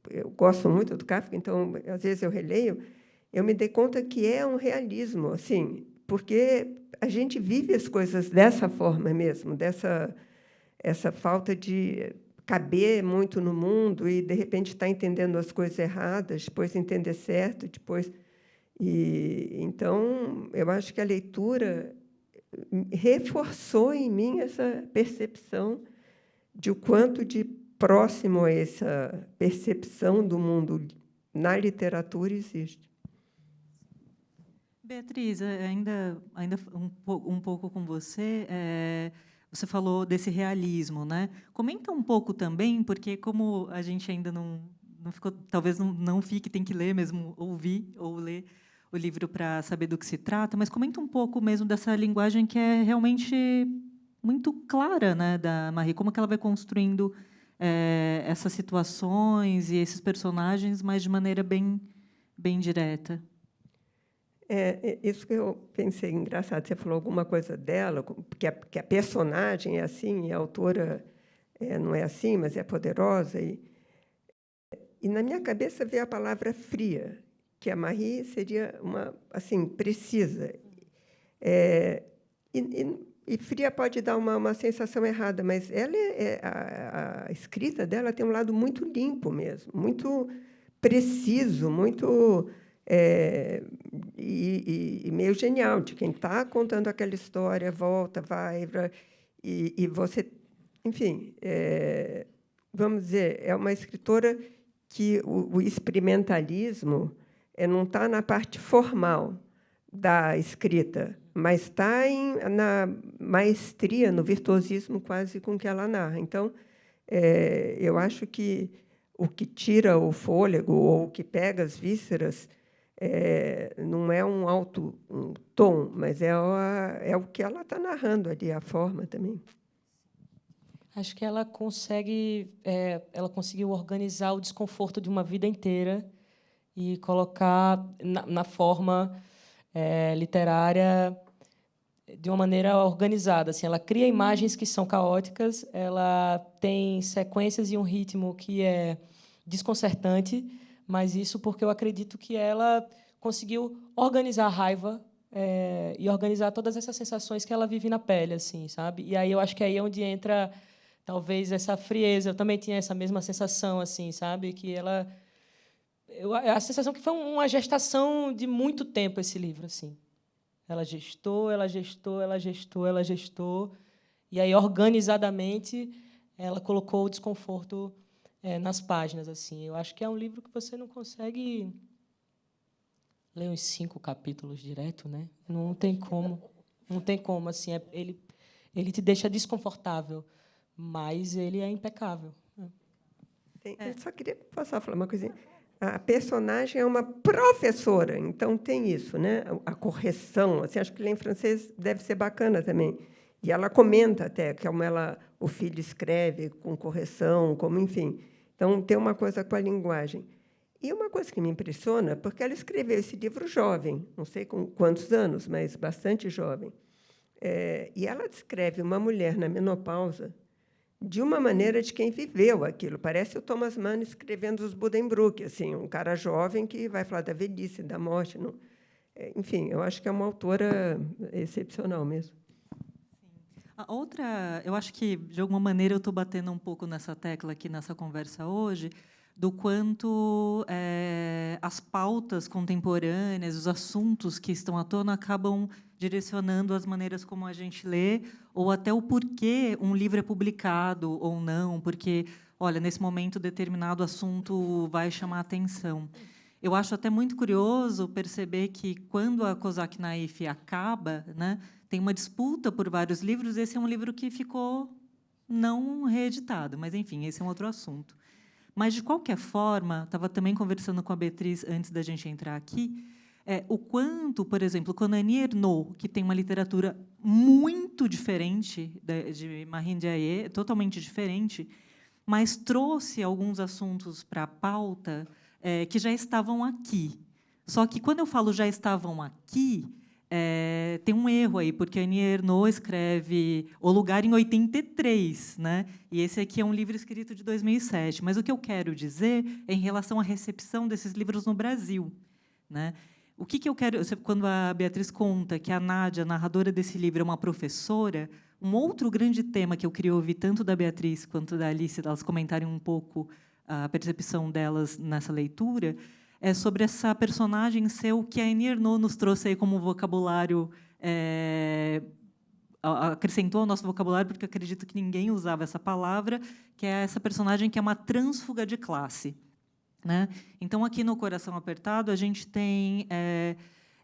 eu gosto muito do Kafka, então, às vezes, eu releio, eu me dei conta que é um realismo, assim, porque a gente vive as coisas dessa forma mesmo, essa falta de caber muito no mundo e, de repente, estar entendendo as coisas erradas, depois entender certo, depois... Então, eu acho que a leitura reforçou em mim essa percepção de o quanto de próximo a essa percepção do mundo na literatura existe. Beatriz, ainda um pouco com você, você falou desse realismo, né? Comenta um pouco também, porque como a gente ainda não ficou, talvez não fique, tem que ler mesmo, ouvir ou ler o livro para saber do que se trata, mas comenta um pouco mesmo dessa linguagem que é realmente muito clara, né, da Marie, como que ela vai construindo essas situações e esses personagens, mas de maneira bem direta. Isso que eu pensei engraçado. Você falou alguma coisa dela, que a personagem é assim, e a autora não é assim, mas é poderosa. E na minha cabeça veio a palavra fria, que a Marie seria assim, precisa. E fria pode dar uma sensação errada, mas ela a escrita dela tem um lado muito limpo mesmo, muito preciso, muito... e meio genial, de quem está contando aquela história, volta, vai, e você... Enfim, vamos dizer, é uma escritora que o experimentalismo não está na parte formal da escrita, mas está na maestria, no virtuosismo quase com que ela narra. Então, eu acho que o que tira o fôlego ou o que pega as vísceras não é um alto tom, mas é o que ela está narrando ali, a forma também. Acho que ela conseguiu organizar o desconforto de uma vida inteira e colocar na forma literária de uma maneira organizada. Assim, ela cria imagens que são caóticas, ela tem sequências e um ritmo que é desconcertante, mas isso porque eu acredito que ela conseguiu organizar a raiva e organizar todas essas sensações que ela vive na pele, assim, sabe? E aí eu acho que aí é onde entra talvez essa frieza. Eu também tinha essa mesma sensação, assim, sabe? Que ela a sensação que foi uma gestação de muito tempo esse livro, assim. Ela gestou, ela gestou, ela gestou, ela gestou, e aí organizadamente ela colocou o desconforto nas páginas, assim. Eu acho que é um livro que você não consegue ler uns 5 capítulos direto, né? Não tem como, não tem como, assim. Ele te deixa desconfortável, mas ele é impecável. Eu só queria passar a falar uma coisinha. A personagem é uma professora, então tem isso, né? A correção. Assim, acho que ler em francês deve ser bacana também. E ela comenta até como o filho escreve com correção, como enfim. Então tem uma coisa com a linguagem. E uma coisa que me impressiona, porque ela escreveu esse livro jovem, não sei com quantos anos, mas bastante jovem. E ela descreve uma mulher na menopausa de uma maneira de quem viveu aquilo. Parece o Thomas Mann escrevendo os Buddenbrook, assim, um cara jovem que vai falar da velhice, da morte. Não. Enfim, eu acho que é uma autora excepcional mesmo. A outra, eu acho que, de alguma maneira, eu estou batendo um pouco nessa tecla aqui nessa conversa hoje, do quanto as pautas contemporâneas, os assuntos que estão à tona acabam direcionando as maneiras como a gente lê, ou até o porquê um livro é publicado ou não, porque, olha, nesse momento determinado assunto vai chamar a atenção. Eu acho até muito curioso perceber que, quando a Kozak Naif acaba, né, tem uma disputa por vários livros. Esse é um livro que ficou não reeditado, mas, enfim, esse é um outro assunto. Mas, de qualquer forma, estava também conversando com a Beatriz antes da gente entrar aqui, o quanto, por exemplo, quando a Annie Ernaux, que tem uma literatura muito diferente de Marine Diaye, totalmente diferente, mas trouxe alguns assuntos para a pauta que já estavam aqui. Só que, quando eu falo já estavam aqui, tem um erro aí, porque a Annie Ernaux escreve O Lugar em 83, né? E esse aqui é um livro escrito de 2007. Mas o que eu quero dizer é em relação à recepção desses livros no Brasil, né? O que eu quero... Quando a Beatriz conta que a Nádia, a narradora desse livro, é uma professora, um outro grande tema que eu queria ouvir tanto da Beatriz quanto da Alice, elas comentarem um pouco a percepção delas nessa leitura, é sobre essa personagem ser o que a Annie Ernaux nos trouxe aí como vocabulário, acrescentou ao nosso vocabulário, porque eu acredito que ninguém usava essa palavra, que é essa personagem que é uma trânsfuga de classe, né? Então, aqui no Coração Apertado, a gente tem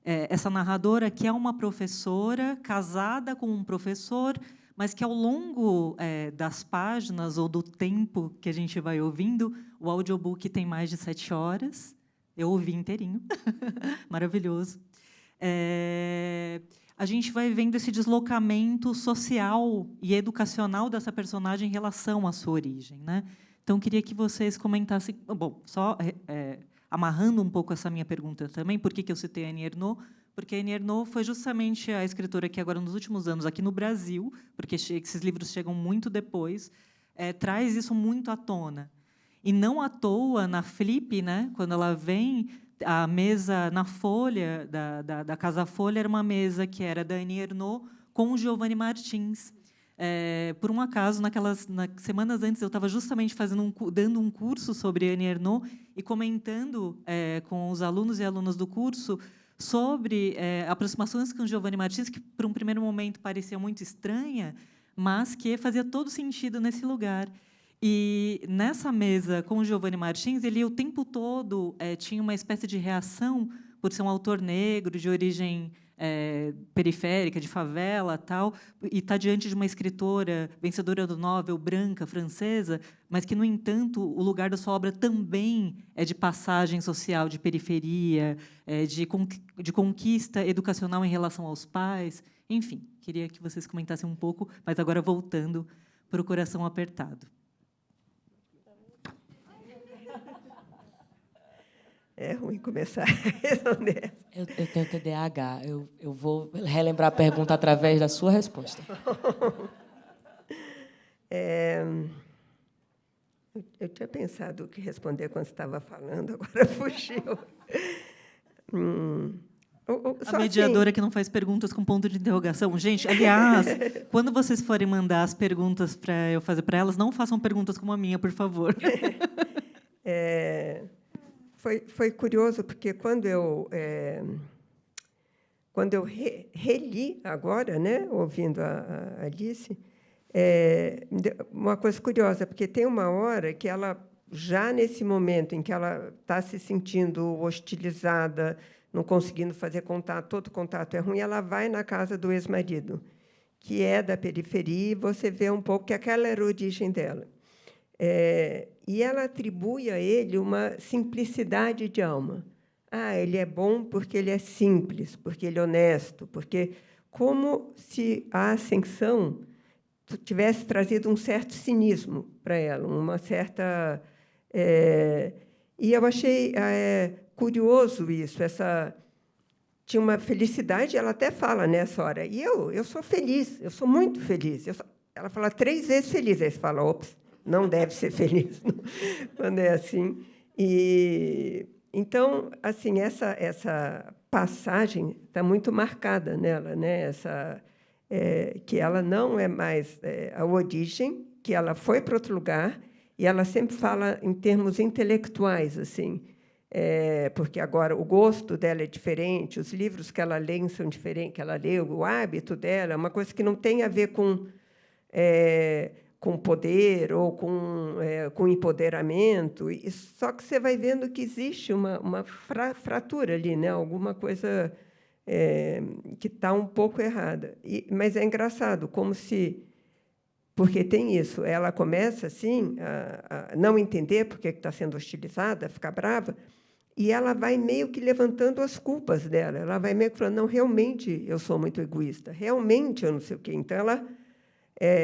essa narradora que é uma professora casada com um professor, mas que, ao longo das páginas ou do tempo que a gente vai ouvindo, o audiobook tem mais de 7 horas. Eu ouvi inteirinho. Maravilhoso. A gente vai vendo esse deslocamento social e educacional dessa personagem em relação à sua origem, né? Então, queria que vocês comentassem... Bom, só amarrando um pouco essa minha pergunta também, por que eu citei a Annie Ernaux? Porque a Annie Ernaux foi justamente a escritora que, agora, nos últimos anos, aqui no Brasil, porque esses livros chegam muito depois, traz isso muito à tona. E não à toa, na Flip, né, quando ela vem, a mesa na Folha, da Casa Folha, era uma mesa que era da Annie Ernaux com o Giovanni Martins. Por um acaso, semanas antes, eu estava justamente dando um curso sobre Annie Ernaux e comentando com os alunos e alunas do curso sobre aproximações com o Giovanni Martins, que, por um primeiro momento, parecia muito estranha, mas que fazia todo sentido nesse lugar. E, nessa mesa com o Giovanni Martins, ele, o tempo todo, tinha uma espécie de reação, por ser um autor negro, de origem periférica, de favela, tal, e está diante de uma escritora vencedora do Nobel, branca, francesa, mas que, no entanto, o lugar da sua obra também é de passagem social, de periferia, de conquista educacional em relação aos pais. Enfim, queria que vocês comentassem um pouco, mas agora voltando para o Coração Apertado. É ruim começar a responder. Eu tenho TDAH. Eu vou relembrar a pergunta através da sua resposta. Eu tinha pensado o que responder quando estava falando, agora fugiu. A mediadora que não faz perguntas com ponto de interrogação. Gente, aliás, quando vocês forem mandar as perguntas para eu fazer para elas, não façam perguntas como a minha, por favor. Foi curioso, porque quando eu reli agora, né, ouvindo a Alice, uma coisa curiosa, porque tem uma hora que ela, já nesse momento em que ela está se sentindo hostilizada, não conseguindo fazer contato, todo contato é ruim, ela vai na casa do ex-marido, que é da periferia, e você vê um pouco que aquela era a origem dela. E ela atribui a ele uma simplicidade de alma. Ele é bom porque ele é simples, porque ele é honesto, porque como se a ascensão tivesse trazido um certo cinismo para ela, uma certa... E eu achei curioso isso, tinha uma felicidade, ela até fala nessa hora, e eu sou feliz, eu sou muito feliz. Ela fala 3 vezes feliz, aí você fala, ops, não deve ser feliz quando é assim. Então, assim, essa passagem está muito marcada nela, né? Que ela não é mais a origem, que ela foi para outro lugar, e ela sempre fala em termos intelectuais, assim, porque agora o gosto dela é diferente, os livros que ela lê são diferentes, que ela lê, o hábito dela é uma coisa que não tem a ver com poder ou com empoderamento, só que você vai vendo que existe uma fratura ali, né? Alguma coisa que está um pouco errada. Mas é engraçado, como se... Porque tem isso, ela começa assim a não entender por que está sendo hostilizada, a ficar brava, e ela vai meio que levantando as culpas dela. Ela vai meio que falando, não, realmente eu sou muito egoísta, realmente eu não sei o quê. Então,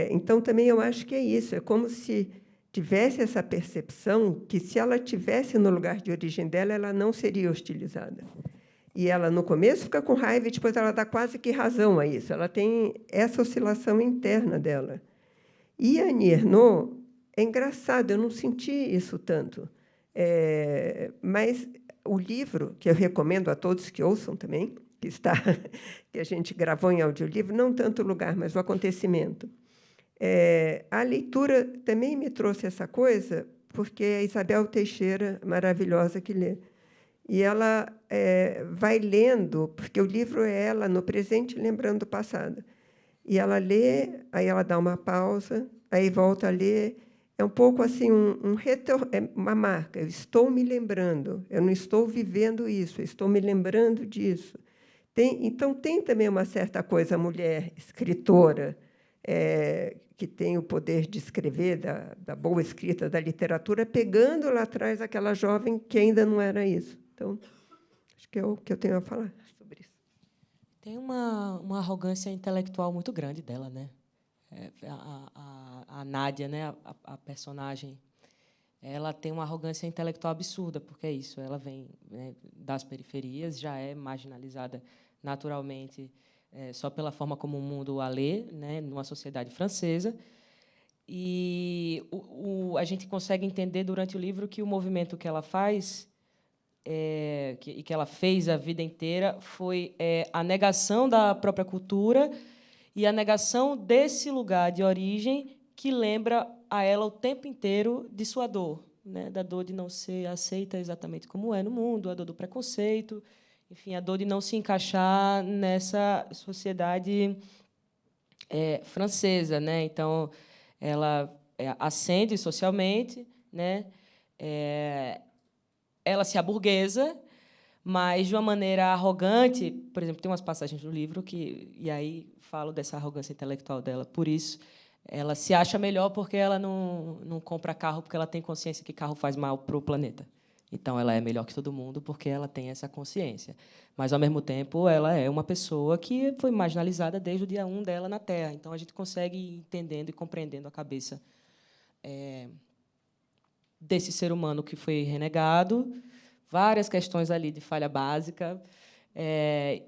então, também eu acho que é isso. É como se tivesse essa percepção que, se ela tivesse no lugar de origem dela, ela não seria hostilizada. E ela, no começo, fica com raiva e depois ela dá quase que razão a isso. Ela tem essa oscilação interna dela. E a Annie Ernaux, é engraçado, eu não senti isso tanto. Mas o livro, que eu recomendo a todos que ouçam também, que a gente gravou em audiolivro, não tanto o lugar, mas o acontecimento. A leitura também me trouxe essa coisa, porque é a Isabel Teixeira, maravilhosa, que lê. E ela vai lendo, porque o livro é ela no presente, lembrando o passado. E ela lê, aí ela dá uma pausa, aí volta a ler. É um pouco assim uma marca. Eu estou me lembrando, eu não estou vivendo isso, eu estou me lembrando disso. Então, tem também uma certa coisa, a mulher escritora, que tem o poder de escrever, da boa escrita, da literatura, pegando lá atrás aquela jovem que ainda não era isso. Então, acho que é o que eu tenho a falar sobre isso. Tem uma arrogância intelectual muito grande dela, né? A Nádia, né? A personagem, ela tem uma arrogância intelectual absurda, porque é isso, ela vem, né, das periferias, já é marginalizada naturalmente, só pela forma como o mundo a lê, né, numa sociedade francesa. E a gente consegue entender durante o livro que o movimento que ela faz, que ela fez a vida inteira, foi a negação da própria cultura e a negação desse lugar de origem que lembra a ela o tempo inteiro de sua dor, né? Da dor de não ser aceita exatamente como é no mundo, a dor do preconceito, enfim, a dor de não se encaixar nessa sociedade francesa, né? Então, ela ascende socialmente, né? Ela se aburguesa, mas de uma maneira arrogante. Por exemplo, tem umas passagens no livro e aí falo dessa arrogância intelectual dela. Por isso, ela se acha melhor porque ela não compra carro, porque ela tem consciência que carro faz mal para o planeta. Então, ela é melhor que todo mundo porque ela tem essa consciência. Mas, ao mesmo tempo, ela é uma pessoa que foi marginalizada desde o dia 1 dela na Terra. Então, a gente consegue ir entendendo e compreendendo a cabeça desse ser humano que foi renegado, várias questões ali de falha básica.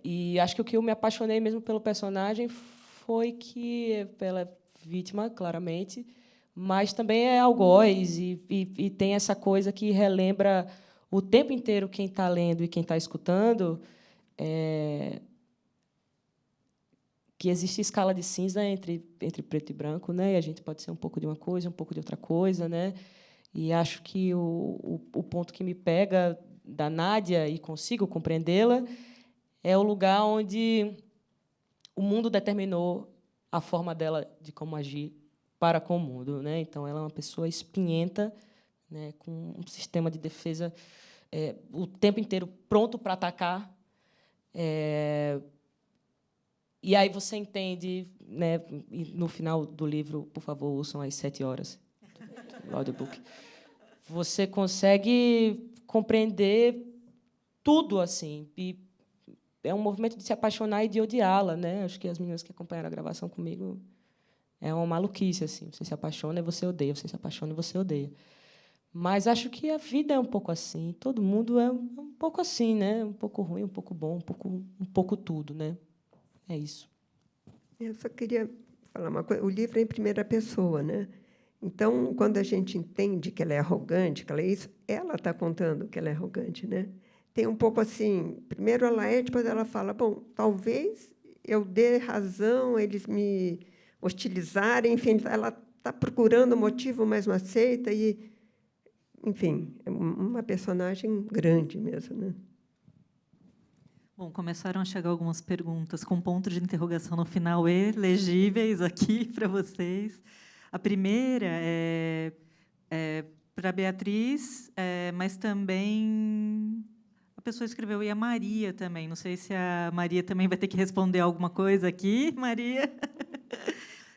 E acho que o que eu me apaixonei mesmo pelo personagem foi que, pela vítima, claramente, mas também é algoz e tem essa coisa que relembra o tempo inteiro quem está lendo e quem está escutando, que existe escala de cinza entre preto e branco, né? E a gente pode ser um pouco de uma coisa, um pouco de outra coisa, né? E acho que o ponto que me pega da Nádia e consigo compreendê-la é o lugar onde o mundo determinou a forma dela de como agir para com o mundo, né? Então, ela é uma pessoa espinhenta, né, com um sistema de defesa o tempo inteiro pronto para atacar. E aí você entende, né, no final do livro, por favor, ouçam às 7 horas do audiobook. Você consegue compreender tudo assim. E é um movimento de se apaixonar e de odiá-la, né? Acho que as meninas que acompanharam a gravação comigo é uma maluquice assim. Você se apaixona e você odeia, você se apaixona e você odeia. Mas acho que a vida é um pouco assim. Todo mundo é um pouco assim, né? Um pouco ruim, um pouco bom, um pouco tudo, né? É isso. Eu só queria falar uma coisa. O livro é em primeira pessoa, né? Então, quando a gente entende que ela é arrogante, que ela é isso, ela está contando que ela é arrogante, né? Tem um pouco assim, primeiro ela é, depois ela fala, bom, talvez eu dê razão, eles me hostilizarem, enfim, ela está procurando um motivo, mas não aceita, e, enfim, é uma personagem grande mesmo, né? Bom, começaram a chegar algumas perguntas com ponto de interrogação no final e legíveis aqui para vocês. A primeira é para a Beatriz, mas também a pessoa escreveu, e a Maria também. Não sei se a Maria também vai ter que responder alguma coisa aqui, Maria.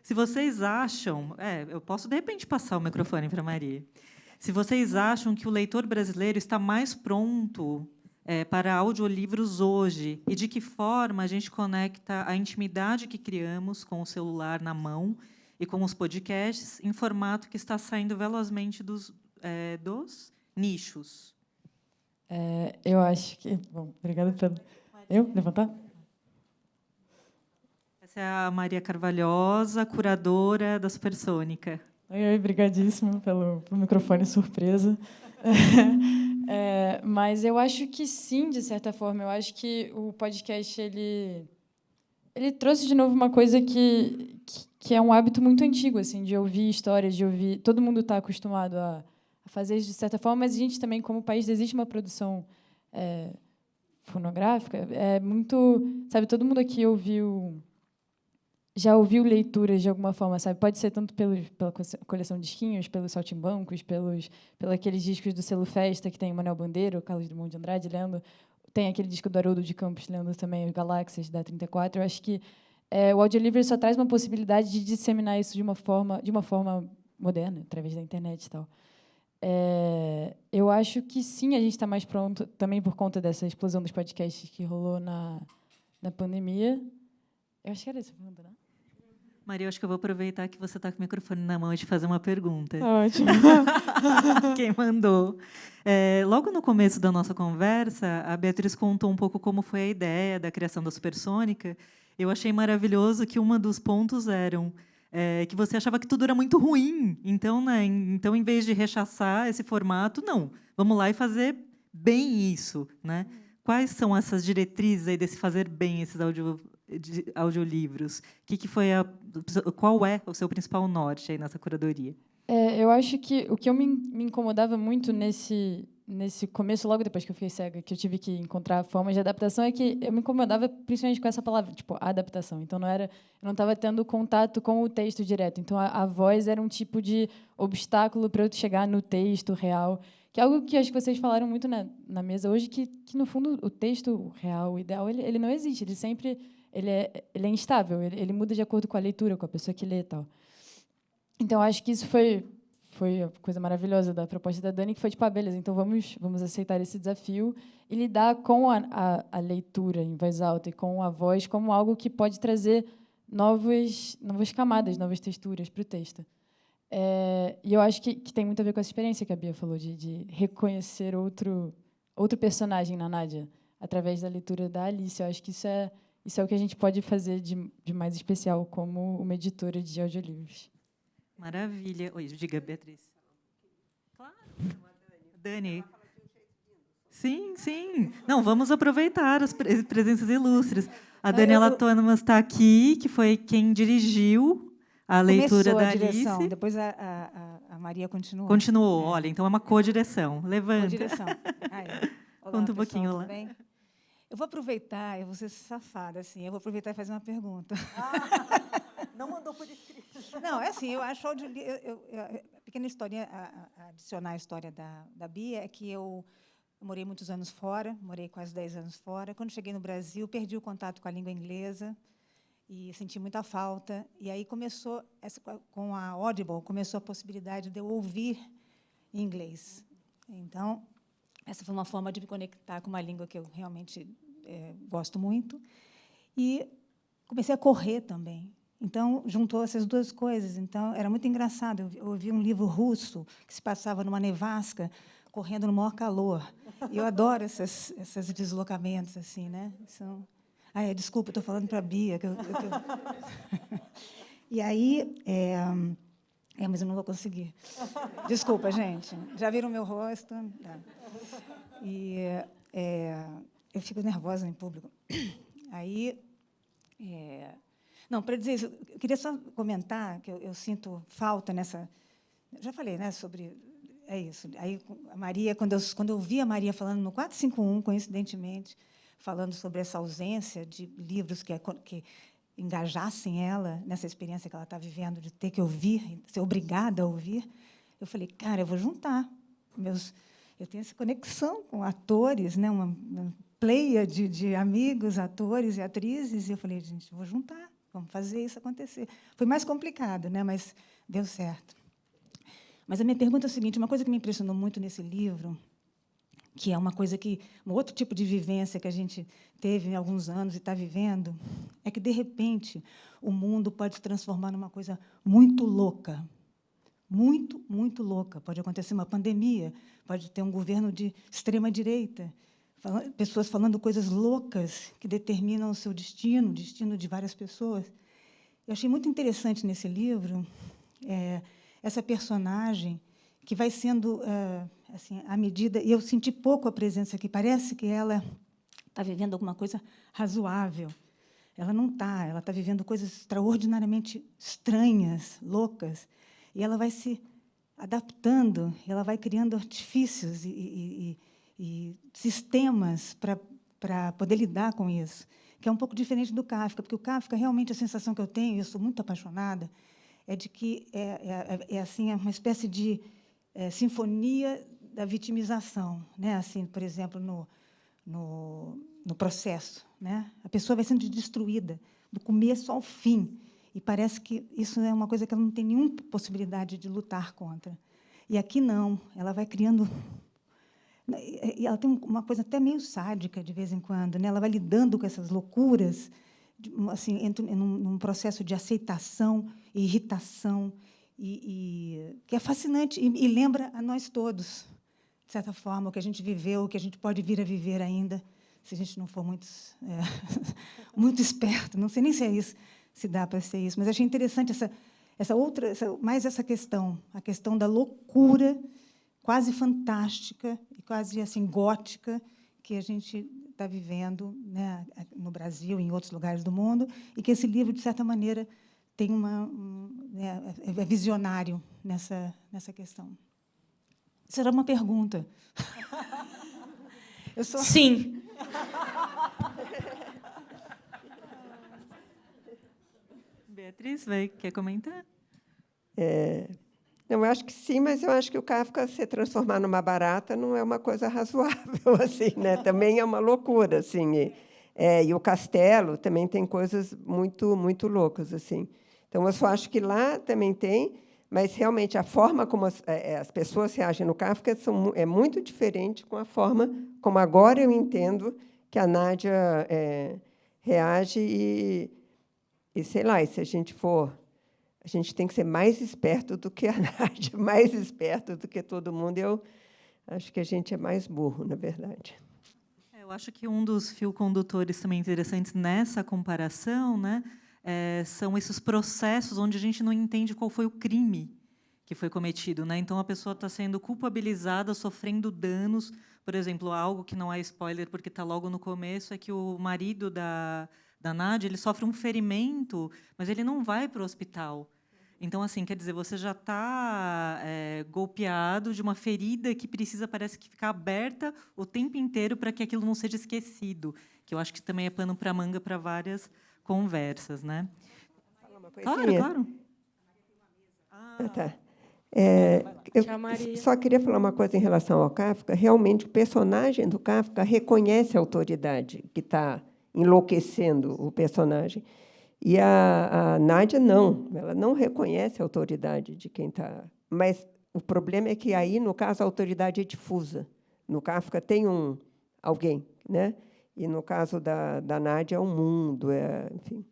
Se vocês acham... eu posso, de repente, passar o microfone para a Maria. Se vocês acham que o leitor brasileiro está mais pronto para audiolivros hoje, e de que forma a gente conecta a intimidade que criamos com o celular na mão e com os podcasts em formato que está saindo velozmente dos nichos. Eu acho que... Bom, obrigada pelo... Eu? Levantar? Essa é a Maria Carvalhosa, curadora da Supersônica. Oi, brigadíssimo pelo microfone surpresa. Mas eu acho que sim, de certa forma. Eu acho que o podcast ele trouxe de novo uma coisa que é um hábito muito antigo, assim, de ouvir histórias, de ouvir. Todo mundo está acostumado a fazer isso de certa forma, mas a gente também, como país, existe uma produção fonográfica. Muito, sabe? Todo mundo aqui já ouviu leituras de alguma forma, sabe? Pode ser tanto pela coleção de disquinhos, pelos saltimbancos, pelos aqueles discos do Selo Festa, que tem o Manuel Bandeira, o Carlos Drummond de Andrade lendo, tem aquele disco do Haroldo de Campos lendo também os Galáxias, da 34. Eu acho que o audiolivro só traz uma possibilidade de disseminar isso de uma forma moderna, através da internet e tal. Eu acho que sim, a gente está mais pronto, também por conta dessa explosão dos podcasts que rolou na pandemia. Eu acho que era essa a pergunta, né? Maria, eu acho que eu vou aproveitar que você está com o microfone na mão e te fazer uma pergunta. Ótimo. Quem mandou? Logo no começo da nossa conversa, a Beatriz contou um pouco como foi a ideia da criação da Supersônica. Eu achei maravilhoso que um dos pontos eram que você achava que tudo era muito ruim. Então, né, em vez de rechaçar esse formato, não, vamos lá e fazer bem isso, né? Quais são essas diretrizes aí desse fazer bem esses audiolivros? Qual é o seu principal norte aí nessa curadoria? Eu acho que o que eu me incomodava muito nesse começo, logo depois que eu fiquei cega, que eu tive que encontrar formas de adaptação, é que eu me incomodava principalmente com essa palavra, tipo, adaptação. Então, eu não estava tendo contato com o texto direto. Então, a voz era um tipo de obstáculo para eu chegar no texto real, que é algo que acho que vocês falaram muito na mesa hoje, que no fundo, o texto real, o ideal, ele não existe. Ele sempre ele é instável, ele muda de acordo com a leitura, com a pessoa que lê e tal. Então, acho que isso foi a coisa maravilhosa da proposta da Dani, que foi, tipo, beleza, então vamos aceitar esse desafio e lidar com a leitura em voz alta e com a voz como algo que pode trazer novas camadas, novas texturas para o texto. E eu acho que tem muito a ver com essa experiência que a Bia falou, de reconhecer outro personagem na Nádia, através da leitura da Alice. Eu acho que isso é o que a gente pode fazer de mais especial como uma editora de audiolivros. Maravilha. Oi, diga, Beatriz. Claro. Dani. Sim, sim. Não, vamos aproveitar as presenças ilustres. A Daniela Thomas está aqui, que foi quem dirigiu a leitura da direção, Alice. depois a Maria continuou. Continuou. Olha, então é uma co-direção. Levanta. Co-direção. Olá, Conta um pessoal, pouquinho tudo lá. bem? Eu vou aproveitar, eu vou ser safada, assim, eu vou aproveitar e fazer uma pergunta. Não mandou por escrito. Não, é assim, eu acho a pequena historinha, adicionar a história da Bia, é que eu morei muitos anos fora, morei quase 10 anos fora. Quando cheguei no Brasil, perdi o contato com a língua inglesa e senti muita falta. E aí começou, com a Audible, começou a possibilidade de eu ouvir em inglês. Então, essa foi uma forma de me conectar com uma língua que eu realmente gosto muito. E comecei a correr também. Então, juntou essas duas coisas. Então, era muito engraçado. Eu ouvi um livro russo que se passava numa nevasca, correndo no maior calor. E eu adoro esses deslocamentos, assim, né? Desculpa, estou falando para a Bia. E aí... mas eu não vou conseguir. Desculpa, gente. Já viram o meu rosto? Tá. E eu fico nervosa em público. Aí... Não, para dizer isso, eu queria só comentar que eu sinto falta nessa... Já falei, né, sobre... É isso. Aí, a Maria, quando eu vi a Maria falando no 451, coincidentemente, falando sobre essa ausência de livros que engajassem ela nessa experiência que ela está vivendo, de ter que ouvir, ser obrigada a ouvir, eu falei, cara, eu vou juntar. Eu tenho essa conexão com atores, né, uma pleia de amigos, atores e atrizes, e eu falei, gente, eu vou juntar, vamos fazer isso acontecer. Foi mais complicado, né, mas deu certo. Mas a minha pergunta é a seguinte, uma coisa que me impressionou muito nesse livro, que é um outro tipo de vivência que a gente teve em alguns anos e está vivendo, é que, de repente, o mundo pode se transformar numa coisa muito louca. Muito, muito louca. Pode acontecer uma pandemia, pode ter um governo de extrema-direita, pessoas falando coisas loucas que determinam o seu destino, o destino de várias pessoas. Eu achei muito interessante nesse livro essa personagem que vai sendo, assim, à medida... E eu senti pouco a presença aqui. Parece que ela está vivendo alguma coisa razoável. Ela não está. Ela está vivendo coisas extraordinariamente estranhas, loucas. E ela vai se adaptando, ela vai criando artifícios e sistemas para poder lidar com isso, que é um pouco diferente do Kafka, porque o Kafka, realmente, a sensação que eu tenho, e eu sou muito apaixonada, é de que assim, é uma espécie de sinfonia da vitimização, né? Assim, por exemplo, no processo, né? A pessoa vai sendo destruída do começo ao fim, e parece que isso é uma coisa que ela não tem nenhuma possibilidade de lutar contra. E aqui não, ela vai criando... E ela tem uma coisa até meio sádica, de vez em quando, né? Ela vai lidando com essas loucuras, assim, entra num processo de aceitação e irritação, que é fascinante e lembra a nós todos, de certa forma, o que a gente viveu, o que a gente pode vir a viver ainda, se a gente não for muito esperto. Não sei nem se é isso, se dá para ser isso, mas achei interessante mais essa questão, a questão da loucura quase fantástica e quase assim gótica que a gente está vivendo, né, no Brasil e em outros lugares do mundo, e que esse livro, de certa maneira, tem é visionário nessa questão. Será uma pergunta. Sim. Beatriz, quer comentar? Eu acho que sim, mas eu acho que o Kafka se transformar numa barata não é uma coisa razoável, assim, né? Também é uma loucura, assim. E o Castelo também tem coisas muito, muito loucas, assim. Então, eu só acho que lá também tem, mas realmente a forma como as pessoas reagem no Kafka é muito diferente com a forma como agora eu entendo que a Nádia reage e sei lá, e se a gente for... A gente tem que ser mais esperto do que a Nádia, mais esperto do que todo mundo. Acho que a gente é mais burro, na verdade. Eu acho que um dos fios condutores também interessantes nessa comparação, né, são esses processos onde a gente não entende qual foi o crime que foi cometido, né? Então a pessoa está sendo culpabilizada, sofrendo danos. Por exemplo, algo que não é spoiler porque está logo no começo é que o marido da Nádia, ele sofre um ferimento, mas ele não vai para o hospital. Então, assim, quer dizer, você já está golpeado de uma ferida que precisa, parece que, ficar aberta o tempo inteiro para que aquilo não seja esquecido, que eu acho que também é pano para manga para várias conversas, né? Fala uma Claro, coisinha. claro. Tá. Tchau, Maria. Só queria falar uma coisa em relação ao Kafka. Realmente, o personagem do Kafka reconhece a autoridade que está enlouquecendo o personagem. E a Nádia, não. Ela não reconhece a autoridade de quem está... Mas o problema é que, aí, no caso, a autoridade é difusa. No Kafka tem alguém, né? E, no caso da Nádia, é o mundo, enfim.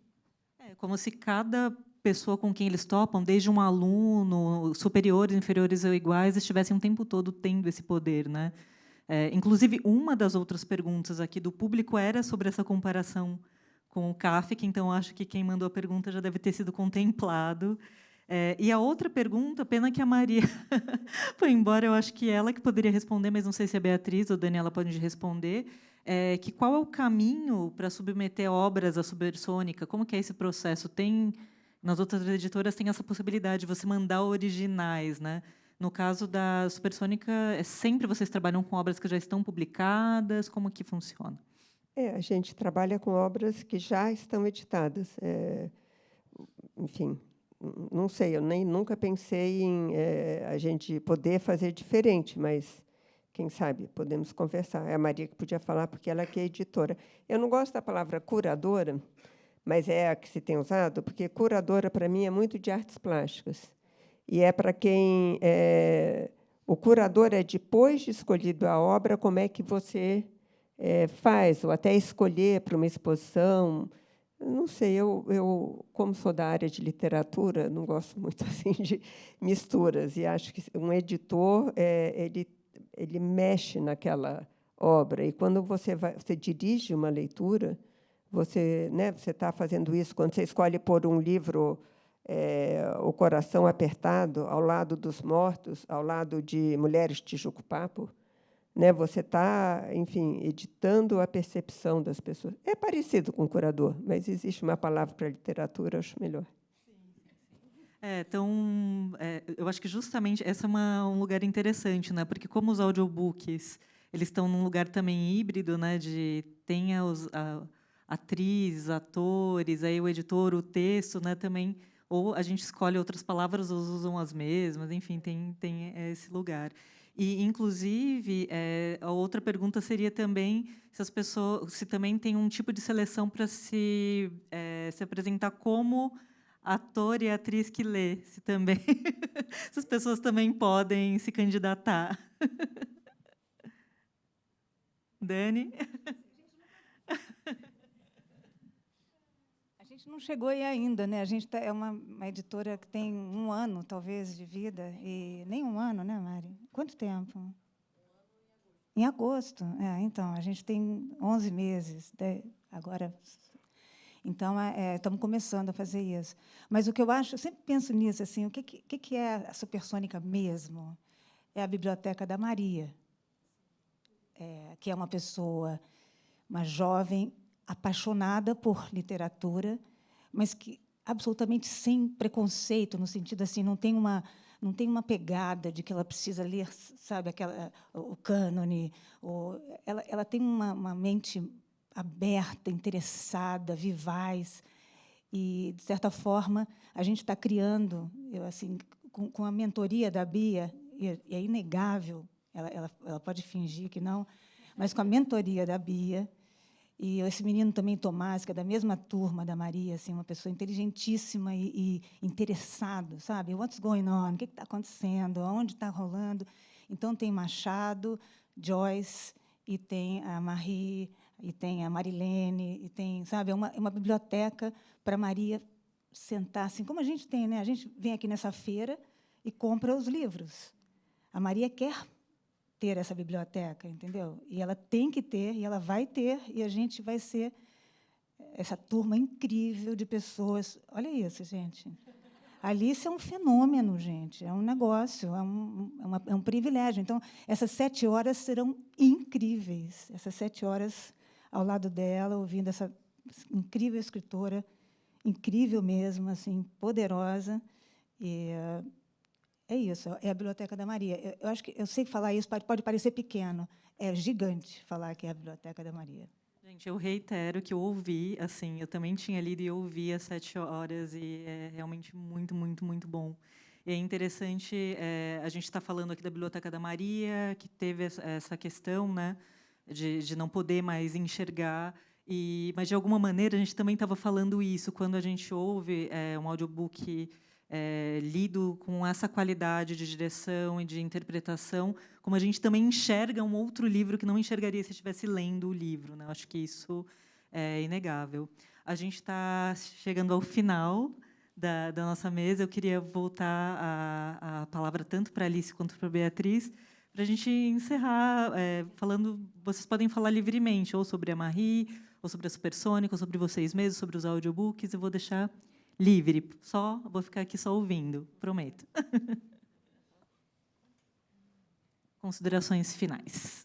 É como se cada pessoa com quem eles topam, desde um aluno, superiores, inferiores ou iguais, estivessem o tempo todo tendo esse poder, né? Inclusive, uma das outras perguntas aqui do público era sobre essa comparação com o Kafka, então acho que quem mandou a pergunta já deve ter sido contemplado. E a outra pergunta, pena que a Maria foi embora, eu acho que ela que poderia responder, mas não sei se a Beatriz ou a Daniela podem responder, que qual é o caminho para submeter obras à Supersônica? Como que é esse processo? Nas outras editoras tem essa possibilidade de você mandar originais, né? No caso da Supersônica, sempre vocês trabalham com obras que já estão publicadas? Como que funciona? A gente trabalha com obras que já estão editadas. Enfim, não sei, eu nunca pensei em a gente poder fazer diferente, mas, quem sabe, podemos conversar. É a Maria que podia falar, porque ela que é editora. Eu não gosto da palavra curadora, mas é a que se tem usado, porque curadora, para mim, é muito de artes plásticas. E é para quem... o curador é, depois de escolhido a obra, como é que você faz, ou até escolher para uma exposição. Não sei, eu, como sou da área de literatura, não gosto muito assim de misturas, e acho que um editor ele mexe naquela obra, e quando você dirige uma leitura, você está fazendo isso quando você escolhe pôr um livro, O Coração Apertado, ao lado dos mortos, ao lado de Mulheres de Jucupapo, você está, enfim, editando a percepção das pessoas. É parecido com curador, mas existe uma palavra para literatura, acho melhor. Então, eu acho que justamente esse é um lugar interessante, né? Porque como os audiobooks eles estão num lugar também híbrido, né? Tem atrizes, atores, aí o editor, o texto, né? Também, ou a gente escolhe outras palavras ou usam as mesmas, enfim, tem esse lugar. E, inclusive, a outra pergunta seria também se também tem um tipo de seleção para se apresentar como ator e atriz que lê, se também se as pessoas também podem se candidatar. Dani? A gente não chegou aí ainda, né? A gente é uma editora que tem 1 ano, talvez, de vida, e nem 1 ano, né, Mari? Quanto tempo? Em agosto. Então, a gente tem 11 meses. Agora, então, estamos começando a fazer isso. Mas o que eu acho, eu sempre penso nisso, assim, o que é a Supersônica mesmo? É a Biblioteca da Maria, que é uma pessoa, uma jovem apaixonada por literatura, mas que absolutamente sem preconceito, no sentido assim, não tem uma pegada de que ela precisa ler, sabe, o cânone. Ela tem uma mente aberta, interessada, vivaz, e, de certa forma, a gente está criando, assim, com a mentoria da Bia, e é inegável, ela pode fingir que não, mas com a mentoria da Bia, e esse menino também, Tomás, que é da mesma turma da Maria, assim, uma pessoa inteligentíssima e interessado, sabe? What's going on? O que está acontecendo? Onde está rolando? Então, tem Machado, Joyce, e tem a Marie, e tem a Marilene, e tem, sabe? É uma biblioteca para Maria sentar, assim, como a gente tem, né? A gente vem aqui nessa feira e compra os livros. A Maria quer ter essa biblioteca, entendeu? E ela tem que ter, e ela vai ter, e a gente vai ser essa turma incrível de pessoas. Olha isso, gente. Alice é um fenômeno, gente. É um negócio, é um privilégio. Então, essas 7 horas serão incríveis. Essas 7 horas ao lado dela, ouvindo essa incrível escritora, incrível mesmo, assim, poderosa. E é isso, é a Biblioteca da Maria. Eu acho que eu sei falar isso, pode parecer pequeno, é gigante falar que é a Biblioteca da Maria. Gente, eu reitero que eu ouvi, assim, eu também tinha lido e ouvi às 7 horas, e é realmente muito, muito, muito bom. E é interessante, a gente está falando aqui da Biblioteca da Maria, que teve essa questão, né, de não poder mais enxergar, mas, de alguma maneira, a gente também estava falando isso, quando a gente ouve um audiobook lido com essa qualidade de direção e de interpretação, como a gente também enxerga um outro livro que não enxergaria se estivesse lendo o livro, né? Eu acho que isso é inegável. A gente está chegando ao final da nossa mesa. Eu queria voltar a palavra tanto para a Alice quanto para a Beatriz, para a gente encerrar falando. Vocês podem falar livremente, ou sobre a Marie, ou sobre a Supersônica, ou sobre vocês mesmos, sobre os audiobooks. Eu vou deixar livre, vou ficar aqui só ouvindo, prometo. Considerações finais.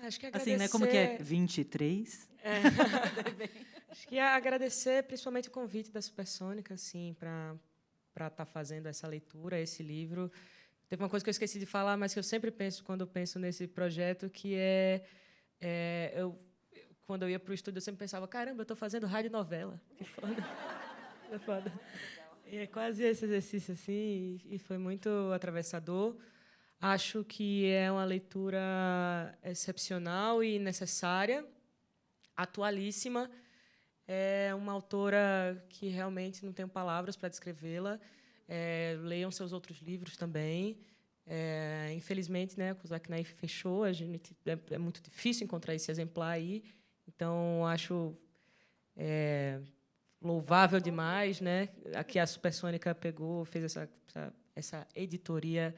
Acho que agradecer... Assim, né, como que é? 23? Acho que agradecer, principalmente, o convite da Supersônica, assim, para estar fazendo essa leitura, esse livro. Teve uma coisa que eu esqueci de falar, mas que eu sempre penso quando eu penso nesse projeto, que quando eu ia para o estúdio, eu sempre pensava, caramba, eu estou fazendo radionovela. Que foda. É foda. E é quase esse exercício, assim, e foi muito atravessador. Acho que é uma leitura excepcional e necessária, atualíssima. É uma autora que realmente não tenho palavras para descrevê-la. Leiam seus outros livros também. Infelizmente, né, o Zach Naif fechou. É muito difícil encontrar esse exemplar aí. Então, acho louvável demais, né? Aqui a Supersônica fez essa editoria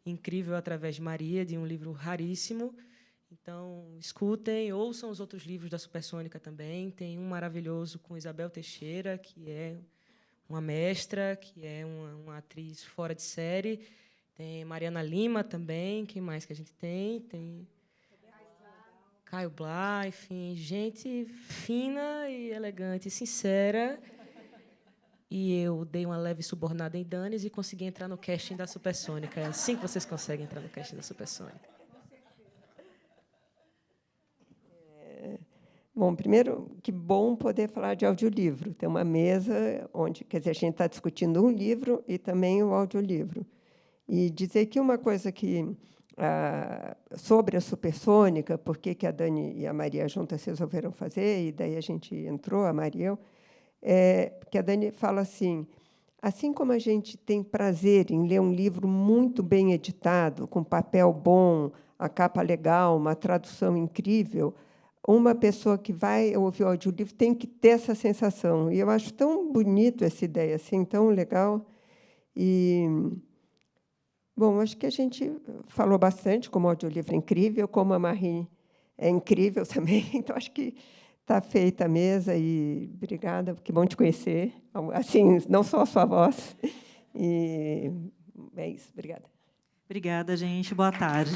incrível através de Maria, de um livro raríssimo. Então, escutem, ouçam os outros livros da Supersônica também. Tem um maravilhoso com Isabel Teixeira, que é uma mestra, que é uma atriz fora de série. Tem Mariana Lima também. Quem mais que a gente tem? Tem Caio Blá, enfim, gente fina e elegante, sincera. E eu dei uma leve subornada em Danis e consegui entrar no casting da Supersônica. É assim que vocês conseguem entrar no casting da Supersônica. Bom, primeiro, que bom poder falar de audiolivro. Tem uma mesa onde, quer dizer, a gente está discutindo um livro e também o audiolivro. E dizer que uma coisa que sobre a Supersônica, por que a Dani e a Maria juntas resolveram fazer, e daí a gente entrou, a Maria e eu, que a Dani fala assim como a gente tem prazer em ler um livro muito bem editado, com papel bom, a capa legal, uma tradução incrível, uma pessoa que vai ouvir o audiolivro tem que ter essa sensação. E eu acho tão bonito essa ideia, assim, tão legal. Bom, acho que a gente falou bastante como o audiolivro é incrível, como a Marie é incrível também. Então, acho que está feita a mesa. E obrigada, que bom te conhecer. Assim, não só a sua voz. E é isso, obrigada. Obrigada, gente. Boa tarde.